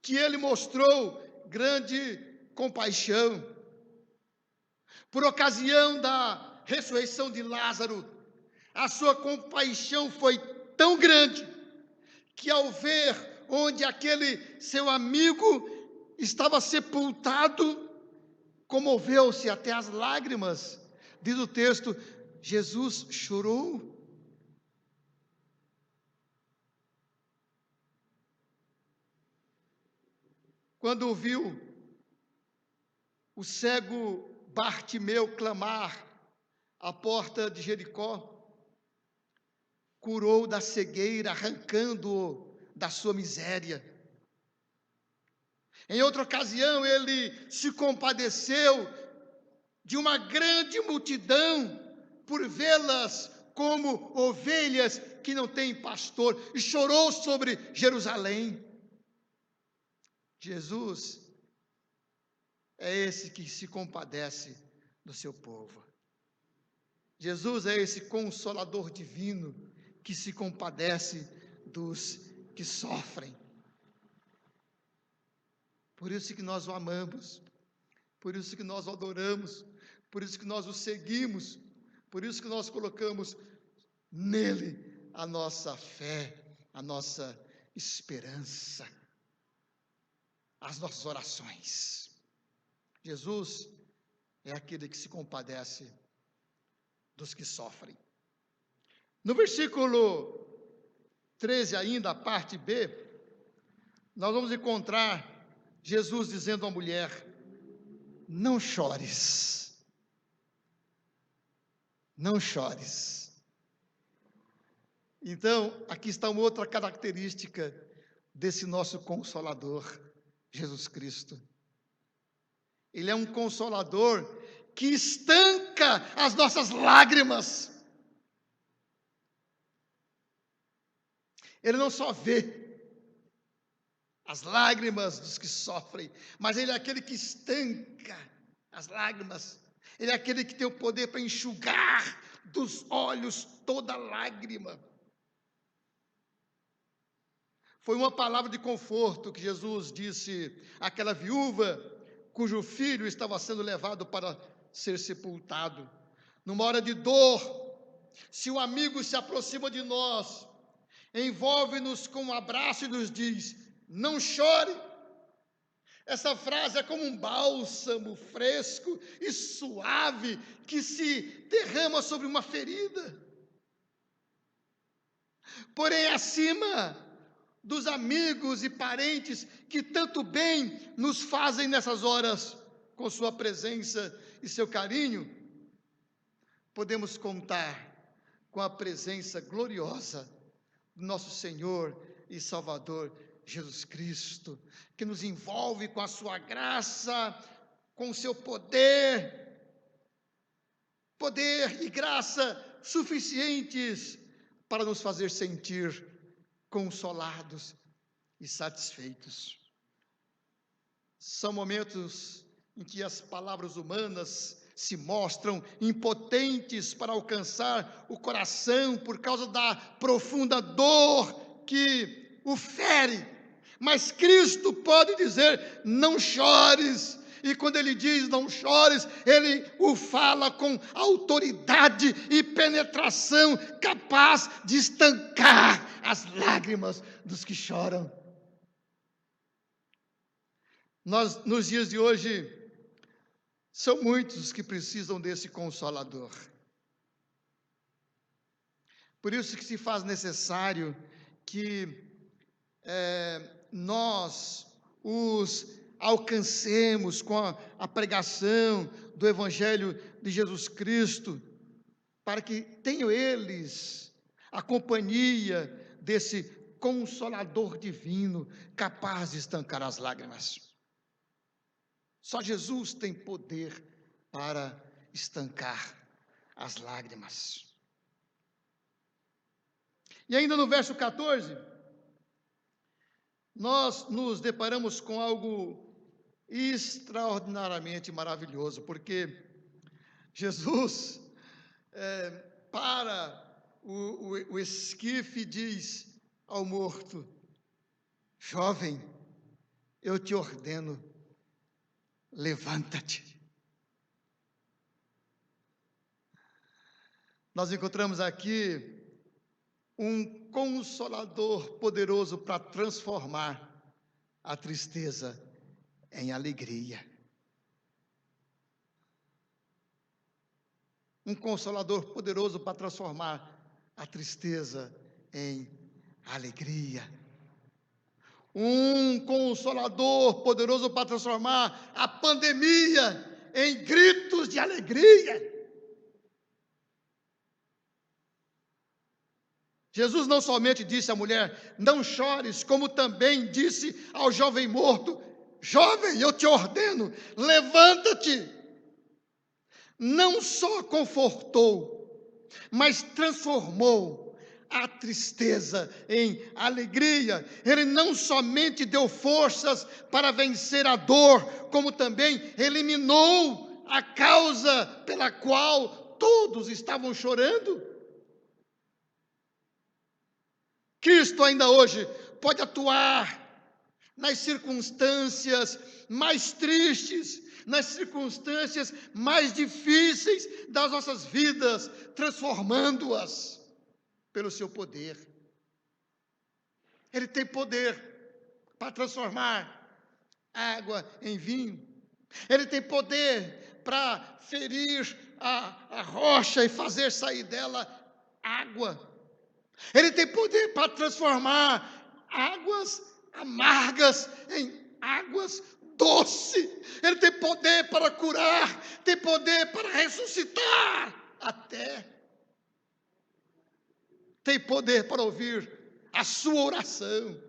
que ele mostrou grande compaixão. Por ocasião da ressurreição de Lázaro, a sua compaixão foi tão grande que, ao ver onde aquele seu amigo estava sepultado, comoveu-se até as lágrimas. Diz o texto, Jesus chorou. Quando viu o cego Bartimeu clamar à porta de Jericó, curou da cegueira, arrancando-o da sua miséria. Em outra ocasião, ele se compadeceu de uma grande multidão por vê-las como ovelhas que não têm pastor, e chorou sobre Jerusalém. Jesus é esse que se compadece do seu povo. Jesus é esse Consolador divino que se compadece dos que sofrem. Por isso que nós o amamos, por isso que nós o adoramos, por isso que nós o seguimos, por isso que nós colocamos nele a nossa fé, a nossa esperança, as nossas orações. Jesus é aquele que se compadece dos que sofrem. No versículo 13 ainda, a parte B, nós vamos encontrar Jesus dizendo à mulher: não chores, não chores. Então, aqui está uma outra característica desse nosso Consolador, Jesus Cristo. Ele é um Consolador que estanca as nossas lágrimas. Ele não só vê as lágrimas dos que sofrem, mas ele é aquele que estanca as lágrimas. Ele é aquele que tem o poder para enxugar dos olhos toda lágrima. Foi uma palavra de conforto que Jesus disse àquela viúva cujo filho estava sendo levado para ser sepultado. Numa hora de dor, se um amigo se aproxima de nós, envolve-nos com um abraço e nos diz: não chore. Essa frase é como um bálsamo fresco e suave que se derrama sobre uma ferida. Porém, acima, dos amigos e parentes que tanto bem nos fazem nessas horas, com sua presença e seu carinho, podemos contar com a presença gloriosa do nosso Senhor e Salvador Jesus Cristo, que nos envolve com a sua graça, com o seu poder e graça suficientes para nos fazer sentir consolados e satisfeitos. São momentos em que as palavras humanas se mostram impotentes para alcançar o coração por causa da profunda dor que o fere, mas Cristo pode dizer: não chores. E quando ele diz não chores, ele o fala com autoridade e penetração, capaz de estancar as lágrimas dos que choram. Nos dias de hoje, são muitos os que precisam desse Consolador. Por isso que se faz necessário que nós os alcancemos com a pregação do Evangelho de Jesus Cristo, para que tenham eles a companhia desse Consolador divino, capaz de estancar as lágrimas. Só Jesus tem poder para estancar as lágrimas. E ainda no verso 14, nós nos deparamos com algo extraordinariamente maravilhoso, porque Jesus para o esquife e diz ao morto: jovem, eu te ordeno, levanta-te. Nós encontramos aqui um Consolador poderoso para transformar a tristeza em alegria. Um Consolador poderoso para transformar a tristeza em alegria. Um Consolador poderoso para transformar a pandemia em gritos de alegria. Jesus não somente disse à mulher: não chores, como também disse ao jovem morto: jovem, eu te ordeno, levanta-te. Não só confortou, mas transformou a tristeza em alegria. Ele não somente deu forças para vencer a dor, como também eliminou a causa pela qual todos estavam chorando. Cristo ainda hoje pode atuar nas circunstâncias mais tristes, nas circunstâncias mais difíceis das nossas vidas, transformando-as pelo seu poder. Ele tem poder para transformar água em vinho. Ele tem poder para ferir a rocha e fazer sair dela água. Ele tem poder para transformar águas amargas em águas doces. Ele tem poder para curar, tem poder para ressuscitar até. Tem poder para ouvir a sua oração.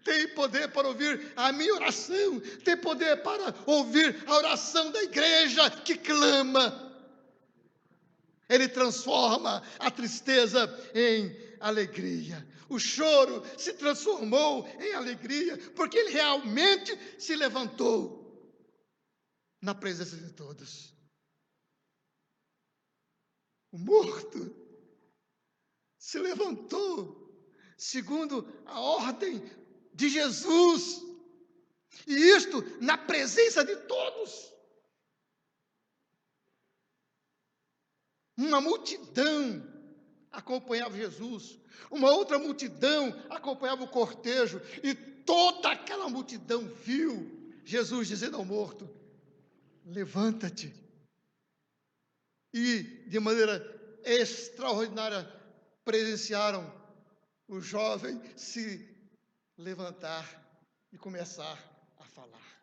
Tem poder para ouvir a minha oração. Tem poder para ouvir a oração da igreja que clama. Ele transforma a tristeza em alegria. O choro se transformou em alegria, porque ele realmente se levantou na presença de todos. O morto se levantou segundo a ordem de Jesus, e isto na presença de todos. Uma multidão acompanhava Jesus, uma outra multidão acompanhava o cortejo, e toda aquela multidão viu Jesus dizendo ao morto: levanta-te. E de maneira extraordinária presenciaram o jovem se levantar e começar a falar.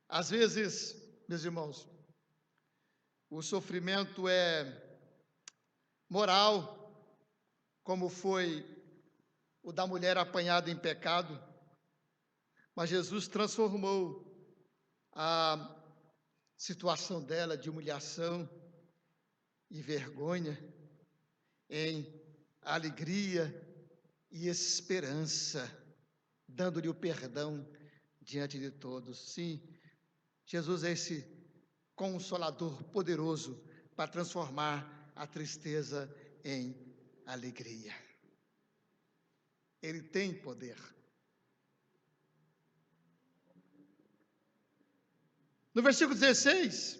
Às vezes, meus irmãos, o sofrimento é moral, como foi o da mulher apanhada em pecado, mas Jesus transformou a situação dela de humilhação e vergonha em alegria e esperança, dando-lhe o perdão diante de todos. Sim, Jesus é esse consolador poderoso para transformar a tristeza em alegria. Ele tem poder. No versículo 16,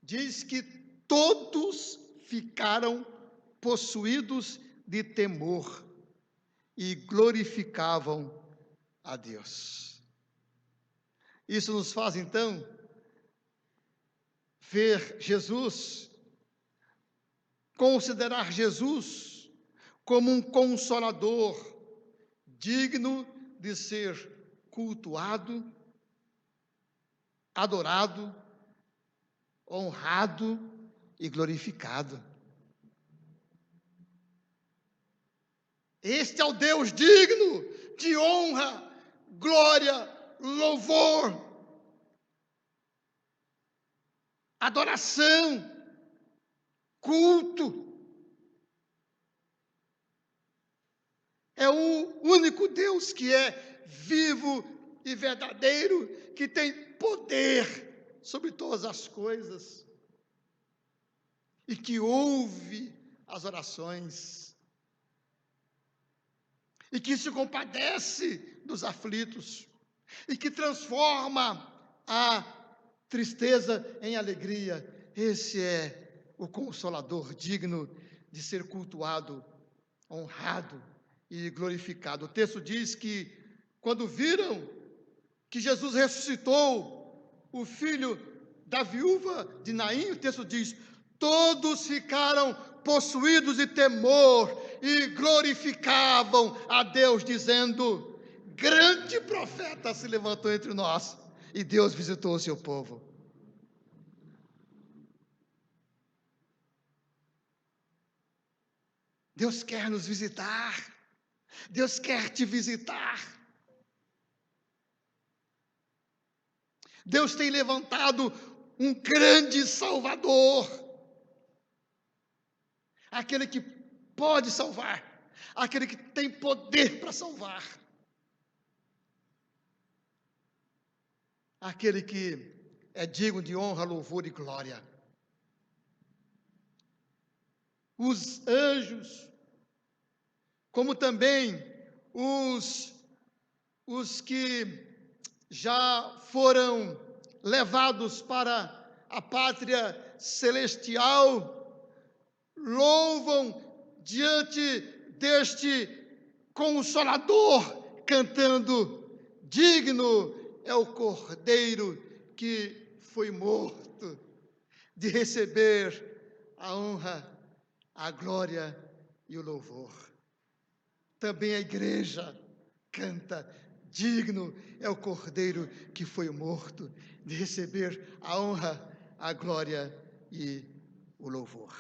diz que todos ficaram possuídos de temor e glorificavam a Deus. Isso nos faz, então, ver Jesus, considerar Jesus como um consolador digno de ser cultuado, adorado, honrado e glorificado. Este é o Deus digno de honra, glória, louvor, adoração, culto. É o único Deus que é vivo e verdadeiro, que tem poder sobre todas as coisas e que ouve as orações e que se compadece dos aflitos e que transforma a tristeza em alegria. Esse é o Consolador digno de ser cultuado, honrado e glorificado. O texto diz que quando viram que Jesus ressuscitou o filho da viúva de Naim, o texto diz: todos ficaram possuídos de temor e glorificavam a Deus, dizendo: grande profeta se levantou entre nós e Deus visitou o seu povo. Deus quer nos visitar. Deus quer te visitar. Deus tem levantado um grande Salvador, aquele que pode salvar, aquele que tem poder para salvar, aquele que é digno de honra, louvor e glória. Os anjos, como também os que já foram levados para a pátria celestial, louvam diante deste Consolador, cantando: digno é o Cordeiro que foi morto de receber a honra, a glória e o louvor. Também a igreja canta: digno é o Cordeiro que foi morto de receber a honra, a glória e o louvor.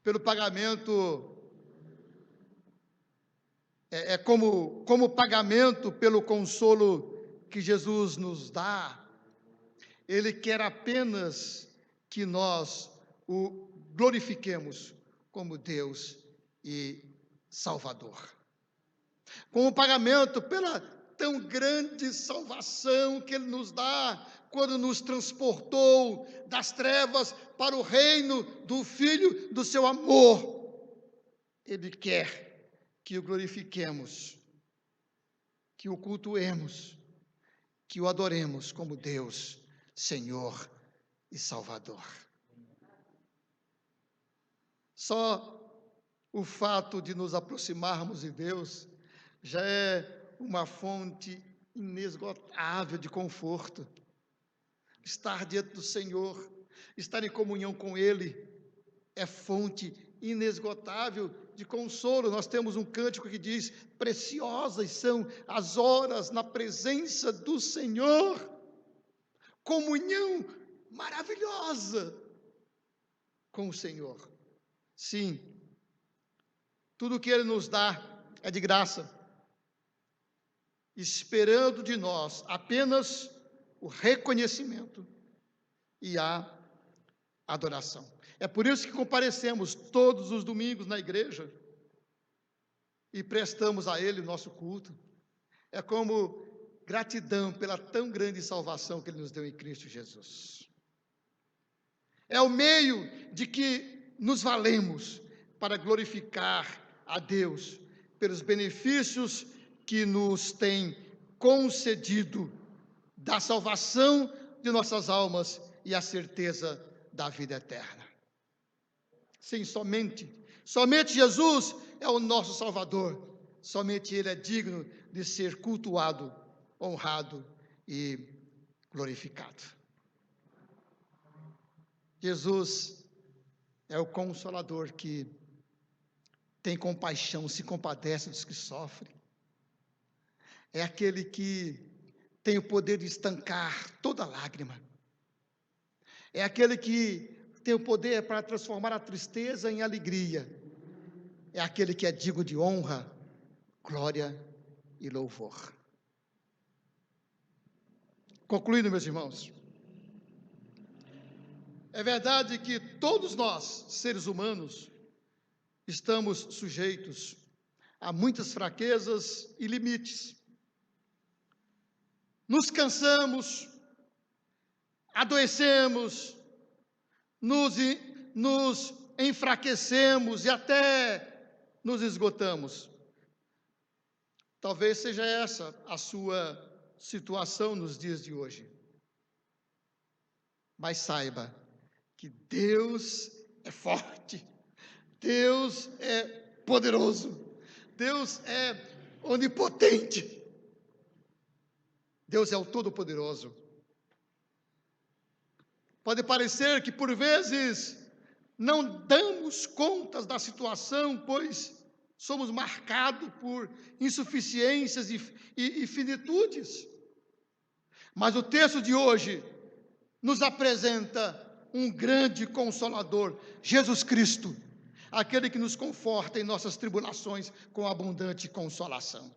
Pelo pagamento, como pagamento pelo consolo que Jesus nos dá, Ele quer apenas que nós o glorifiquemos como Deus e Salvador. Como pagamento pela tão grande salvação que Ele nos dá, quando nos transportou das trevas para o reino do Filho do seu amor. Ele quer que o glorifiquemos, que o cultuemos, que o adoremos como Deus, Senhor e Salvador. Só o fato de nos aproximarmos de Deus já é uma fonte inesgotável de conforto. Estar diante do Senhor, estar em comunhão com Ele, é fonte inesgotável de consolo. Nós temos um cântico que diz: preciosas são as horas na presença do Senhor, comunhão maravilhosa com o Senhor. Sim, tudo que Ele nos dá é de graça, esperando de nós apenas o reconhecimento e a adoração. É por isso que comparecemos todos os domingos na igreja e prestamos a Ele o nosso culto. É como gratidão pela tão grande salvação que Ele nos deu em Cristo Jesus. É o meio de que nos valemos para glorificar a Deus pelos benefícios que nos tem concedido da salvação de nossas almas e a certeza da vida eterna. Sim, somente Jesus é o nosso Salvador. Somente Ele é digno de ser cultuado, honrado e glorificado. Jesus é o Consolador que tem compaixão, se compadece dos que sofrem. É aquele que tem o poder de estancar toda lágrima. É aquele que tem o poder para transformar a tristeza em alegria. É aquele que é digno de honra, glória e louvor. Concluindo, meus irmãos, é verdade que todos nós, seres humanos, estamos sujeitos a muitas fraquezas e limites. Nos cansamos, adoecemos, nos enfraquecemos e até nos esgotamos. Talvez seja essa a sua situação nos dias de hoje. Mas saiba que Deus é forte, Deus é poderoso, Deus é onipotente, Deus é o Todo-Poderoso. Pode parecer que por vezes não damos contas da situação, pois somos marcados por insuficiências e finitudes. Mas o texto de hoje nos apresenta um grande Consolador, Jesus Cristo, aquele que nos conforta em nossas tribulações com abundante consolação.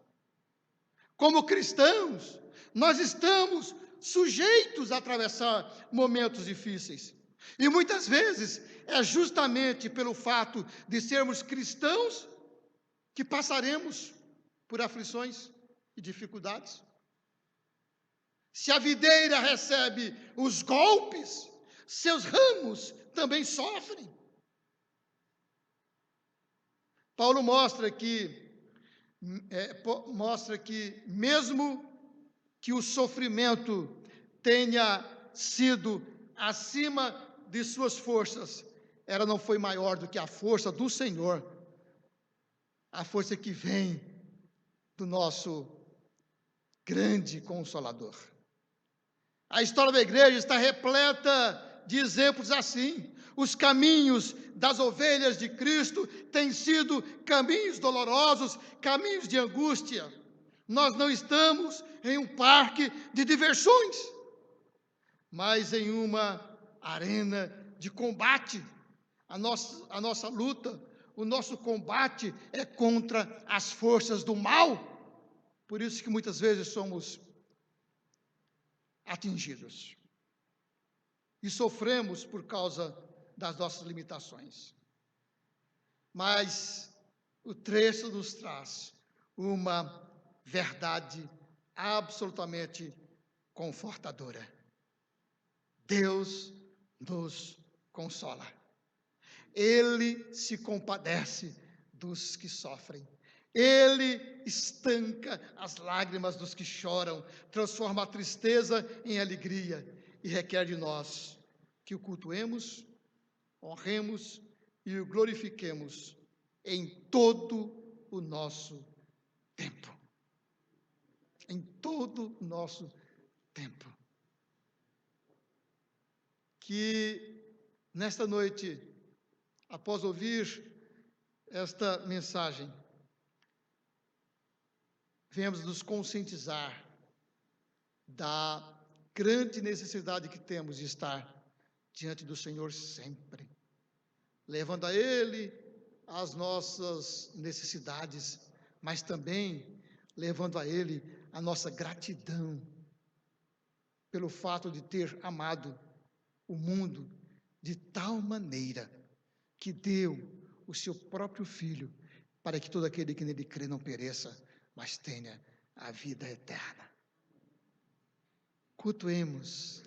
Como cristãos, nós estamos sujeitos a atravessar momentos difíceis. E muitas vezes é justamente pelo fato de sermos cristãos que passaremos por aflições e dificuldades. Se a videira recebe os golpes, seus ramos também sofrem. Paulo mostra que mesmo que o sofrimento tenha sido acima de suas forças, ela não foi maior do que a força do Senhor, a força que vem do nosso grande Consolador. A história da igreja está repleta de exemplos assim. Os caminhos das ovelhas de Cristo têm sido caminhos dolorosos, caminhos de angústia. Nós não estamos em um parque de diversões, mas em uma arena de combate. A nossa luta, o nosso combate é contra as forças do mal. Por isso que muitas vezes somos atingidos e sofremos por causa das nossas limitações. Mas o texto nos traz uma verdade absolutamente confortadora. Deus nos consola. Ele se compadece dos que sofrem. Ele estanca as lágrimas dos que choram, transforma a tristeza em alegria e requer de nós que o cultuemos, honremos e o glorifiquemos em todo o nosso tempo. Em todo o nosso tempo. Que nesta noite Após ouvir esta mensagem, venhamos nos conscientizar da grande necessidade que temos de estar diante do Senhor sempre, levando a Ele as nossas necessidades, mas também levando a Ele a nossa gratidão pelo fato de ter amado o mundo de tal maneira que deu o seu próprio Filho, para que todo aquele que nele crê não pereça, mas tenha a vida eterna. Cultuemos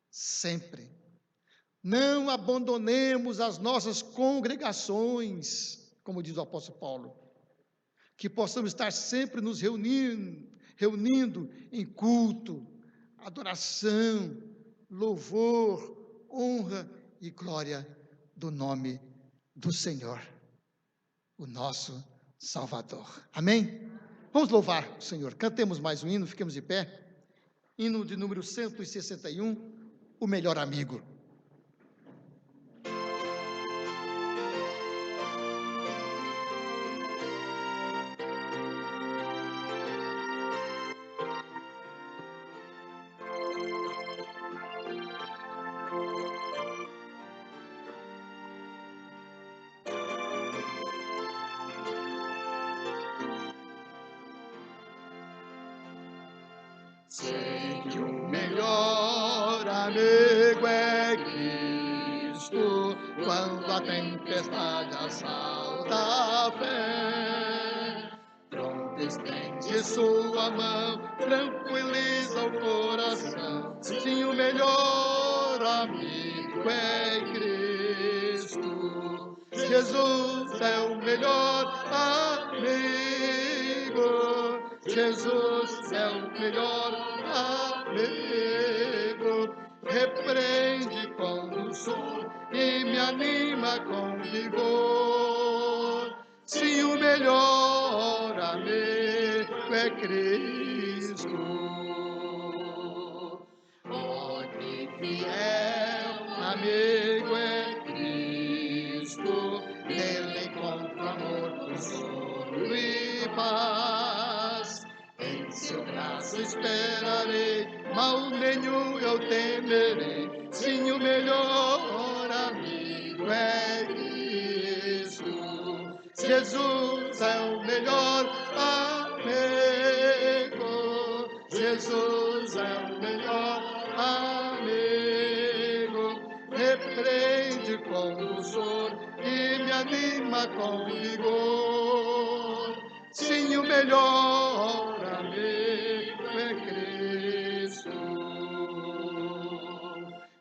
sempre. Não abandonemos as nossas congregações, como diz o apóstolo Paulo, que possamos estar sempre nos reunindo em culto, adoração, louvor, honra e glória do nome do Senhor, o nosso Salvador. Amém? Vamos louvar o Senhor. Cantemos mais um hino, fiquemos de pé. Hino de número 161, o melhor amigo. Sei que o melhor amigo é Cristo, quando a tempestade assalta a fé. Pronto estende sua mão, tranquiliza o coração. Sim, o melhor amigo é Cristo. Jesus é o melhor amigo. Jesus é o melhor amigo, repreende com doçura e me anima com vigor. Sim, o melhor amigo é Cristo. Oh, que fiel amigo é Cristo, nele encontro amor, consolo e paz. Em seu braço esperarei, mal nenhum eu temerei. Sim, o melhor amigo é Cristo. Jesus é o melhor amigo. Jesus é o melhor amigo. Repreende com doçor e me anima com vigor. Sim, o melhor amigo é Cristo.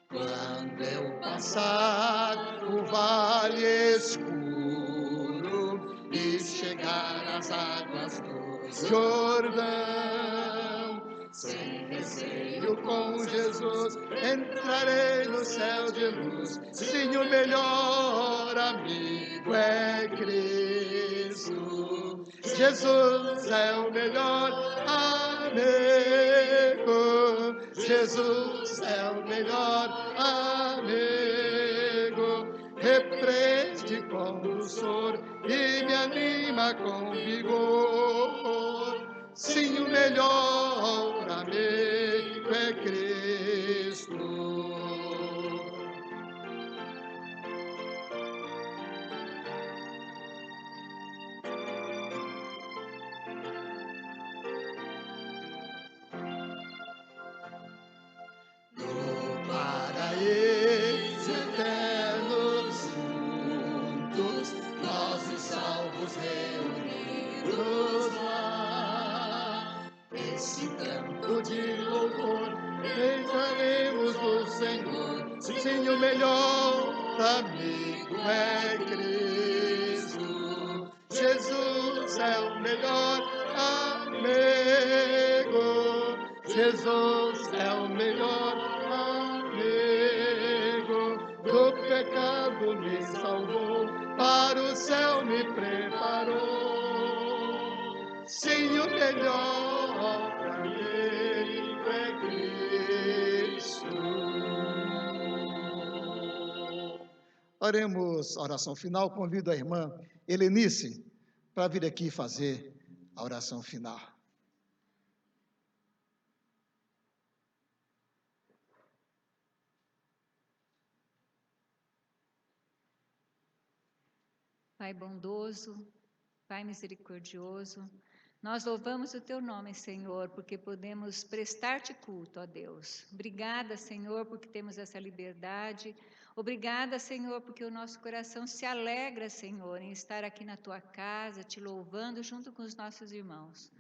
Quando eu passar o vale escuro e chegar às águas do Jordão, sem receio com Jesus entrarei no céu de luz. Sim, o melhor amigo é Cristo. Jesus é o melhor amigo. Jesus é o melhor amigo. Repreende com doçor e me anima com vigor. Sim, o melhor amigo é Cristo. No paraíso eterno juntos, nós os salvos reunidos lá, esse canto de louvor entraremos do Senhor. Sim, o melhor amigo é Cristo. Jesus é o melhor amigo. Jesus é o melhor amigo. Do pecado me salvou, para o céu me preparou. Sim, o melhor amigo é Cristo. Oremos a oração final. Convido a irmã Helenice para vir aqui fazer a oração final. Pai bondoso, Pai misericordioso, nós louvamos o Teu nome, Senhor, porque podemos prestar-te culto, ó Deus. Obrigada, Senhor, porque temos essa liberdade. Obrigada, Senhor, porque o nosso coração se alegra, Senhor, em estar aqui na Tua casa, te louvando junto com os nossos irmãos.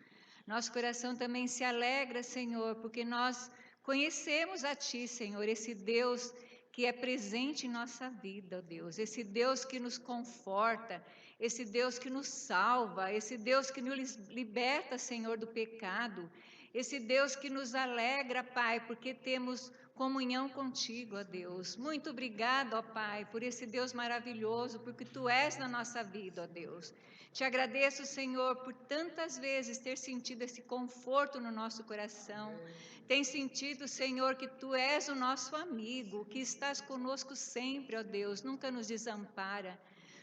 Nosso coração também se alegra, Senhor, porque nós conhecemos a Ti, Senhor, esse Deus que é presente em nossa vida, ó Deus, esse Deus que nos conforta, esse Deus que nos salva, esse Deus que nos liberta, Senhor, do pecado, esse Deus que nos alegra, Pai, porque temos comunhão contigo, ó Deus. Muito obrigado, ó Pai, por esse Deus maravilhoso, porque Tu és na nossa vida, ó Deus. Te agradeço, Senhor, por tantas vezes ter sentido esse conforto no nosso coração. Tem sentido, Senhor, que Tu és o nosso amigo, que estás conosco sempre, ó Deus, nunca nos desampara.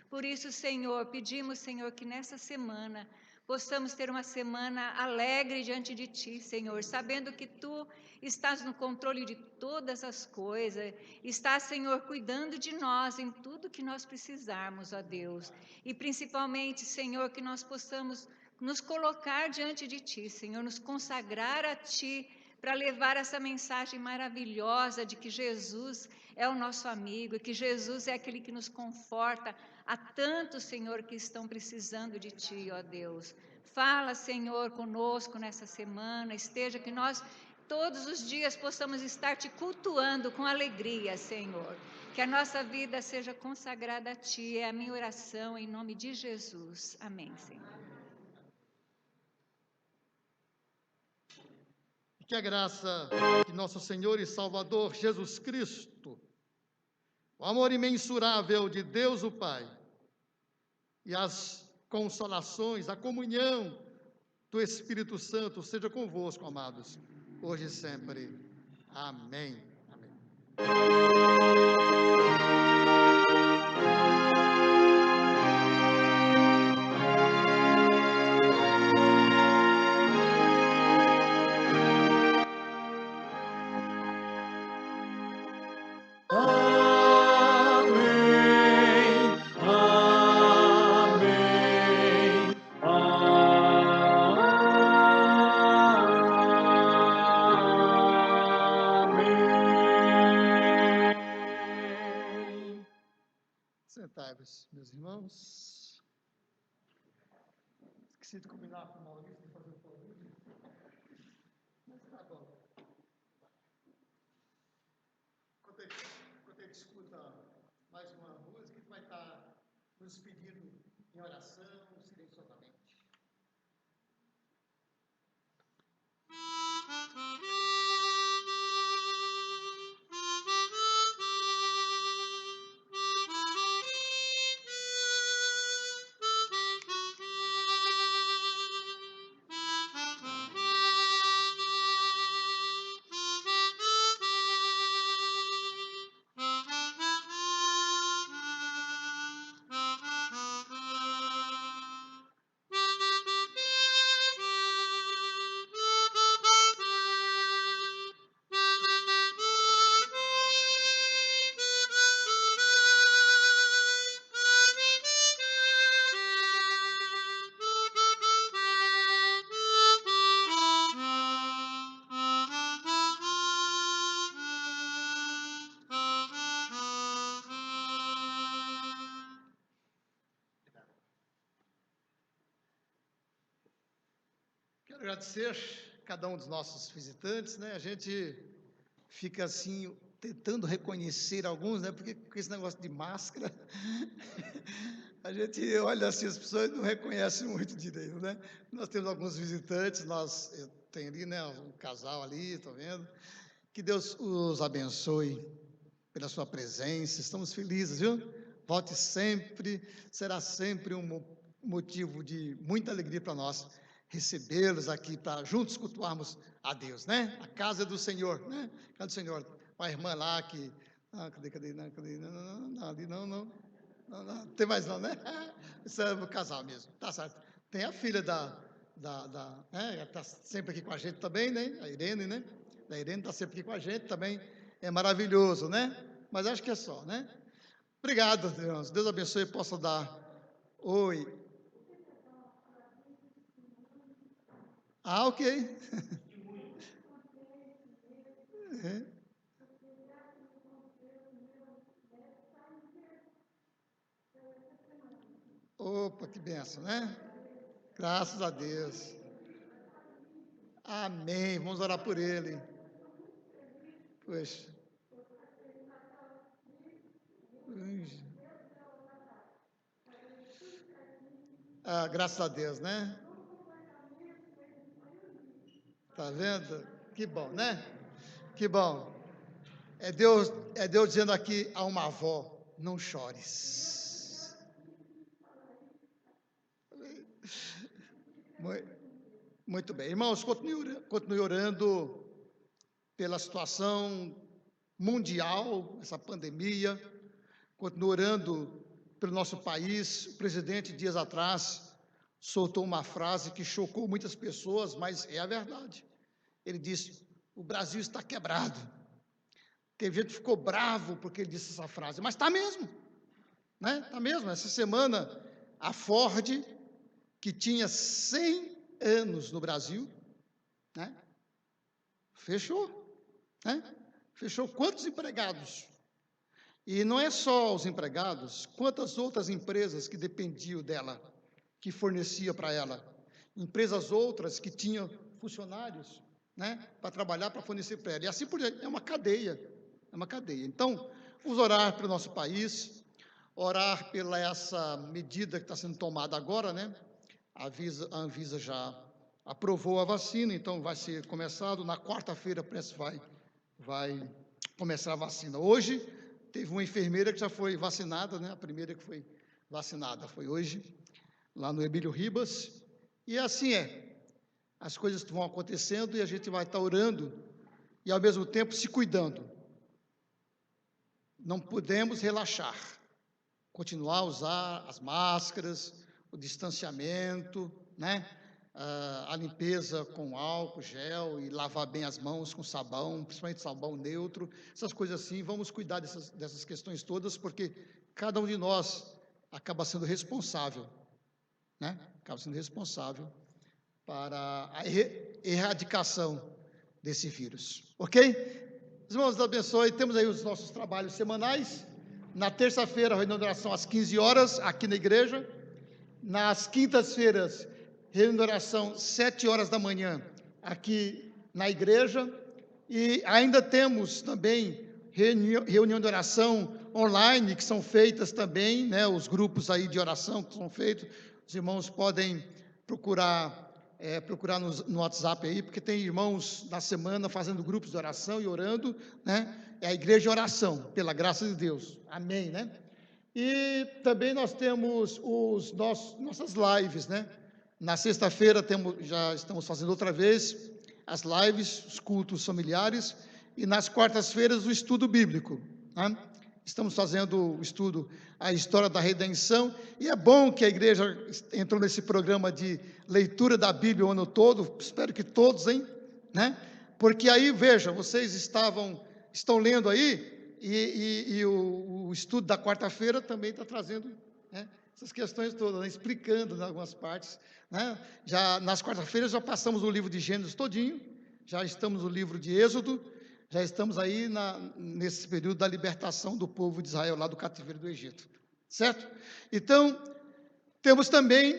Por isso, Senhor, pedimos, Senhor, que nessa semana possamos ter uma semana alegre diante de Ti, Senhor, sabendo que Tu estás no controle de todas as coisas, estás, Senhor, cuidando de nós em tudo que nós precisarmos, ó Deus. E principalmente, Senhor, que nós possamos nos colocar diante de Ti, Senhor, nos consagrar a Ti, para levar essa mensagem maravilhosa de que Jesus é o nosso amigo e que Jesus é aquele que nos conforta. Há tantos, Senhor, que estão precisando de Ti, ó Deus. Fala, Senhor, conosco nessa semana, esteja que nós todos os dias possamos estar Te cultuando com alegria, Senhor. Que a nossa vida seja consagrada a Ti, é a minha oração em nome de Jesus. Amém, Senhor. Que a graça de nosso Senhor e Salvador Jesus Cristo, o amor imensurável de Deus o Pai e as consolações, a comunhão do Espírito Santo seja convosco, amados, hoje e sempre. Amém. Amém. Sentai-vos, meus irmãos. Esqueci de combinar com o Maurício de fazer o convite. Mas tá bom. Enquanto a gente escuta mais uma música, a gente vai estar nos pedindo em oração, silenciosamente. Quero agradecer cada um dos nossos visitantes, né? A gente fica assim tentando reconhecer alguns, né? Porque com esse negócio de máscara, a gente olha assim, as pessoas não reconhecem muito direito, né? Nós temos alguns visitantes, eu tenho ali, né? Um casal ali, estão vendo? Que Deus os abençoe pela sua presença. Estamos felizes, viu? Volte sempre, será sempre um motivo de muita alegria para nós recebê-los aqui para juntos cultuarmos a Deus, né? A casa do Senhor, né? A casa do Senhor. Uma irmã lá que Cadê? Não, ali não, tem mais não, né? Isso é o casal mesmo, tá certo. Tem a filha ela está sempre aqui com a gente também, né? A Irene, né? A Irene está sempre aqui com a gente também, é maravilhoso, né? Mas acho que é só, né? Obrigado, Deus. Deus abençoe e possa dar. Oi. Ok. Opa, que benção, né? Graças a Deus. Amém. Vamos orar por ele. Poxa. Graças a Deus, né? Tá vendo? Que bom, né? Que bom. É Deus dizendo aqui a uma avó: não chores. Muito bem. Irmãos, continue orando pela situação mundial, essa pandemia. Continue orando pelo nosso país. O presidente, dias atrás, soltou uma frase que chocou muitas pessoas, mas é a verdade. Ele disse: o Brasil está quebrado. Teve gente que ficou bravo porque ele disse essa frase, mas está mesmo, né? Está mesmo. Essa semana, a Ford, que tinha 100 anos no Brasil, né? Fechou, né? Fechou quantos empregados? E não é só os empregados, quantas outras empresas que dependiam dela, que fornecia para ela, empresas outras que tinham funcionários, né, para trabalhar, para fornecer para ela, e assim por diante. É uma cadeia. Então, vamos orar pelo nosso país, orar pela essa medida que está sendo tomada agora, né? A Anvisa já aprovou a vacina, então vai ser começado, na quarta-feira parece que vai começar a vacina. Hoje, teve uma enfermeira que já foi vacinada, né? A primeira que foi vacinada foi hoje, lá no Emílio Ribas, e assim as coisas vão acontecendo e a gente vai estar orando e, ao mesmo tempo, se cuidando. Não podemos relaxar, continuar a usar as máscaras, o distanciamento, né? A limpeza com álcool, gel e lavar bem as mãos com sabão, principalmente sabão neutro, essas coisas assim. Vamos cuidar dessas questões todas, porque cada um de nós acaba sendo responsável, né? Acaba sendo responsável para a erradicação desse vírus, ok? Irmãos, Deus abençoe. Temos aí os nossos trabalhos semanais. Na terça-feira, a reunião de oração às 15 horas, aqui na igreja. Nas quintas-feiras, reunião de oração, 7 horas da manhã, aqui na igreja. E ainda temos também reunião de oração online, que são feitas também, né? Os grupos aí de oração que são feitos. Os irmãos podem procurar no WhatsApp aí, porque tem irmãos na semana fazendo grupos de oração e orando, né? É a igreja de oração, pela graça de Deus. Amém, né? E também nós temos nossas lives, né? Na sexta-feira já estamos fazendo outra vez as lives, os cultos familiares, e nas quartas-feiras o estudo bíblico, né? Estamos fazendo o estudo, a história da redenção, e é bom que a igreja entrou nesse programa de leitura da Bíblia o ano todo, espero que todos, hein, né? Porque aí, veja, vocês estão lendo aí, e o estudo da quarta-feira também está trazendo, né, essas questões todas, né, explicando em algumas partes, né? Já nas quarta-feiras já passamos o livro de Gênesis todinho, já estamos no livro de Êxodo, já estamos aí nesse período da libertação do povo de Israel, lá do cativeiro do Egito, certo? Então, temos também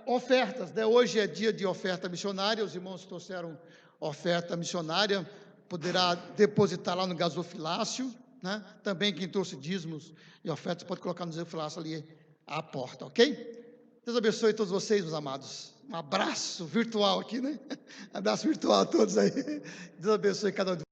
ofertas, né? Hoje é dia de oferta missionária, os irmãos trouxeram oferta missionária, poderá depositar lá no gasofilácio, né? Também quem trouxe dízimos e ofertas pode colocar no gasofilácio ali à porta, ok? Deus abençoe todos vocês, meus amados. Um abraço virtual aqui, né? Abraço virtual a todos aí. Deus abençoe cada um de vocês.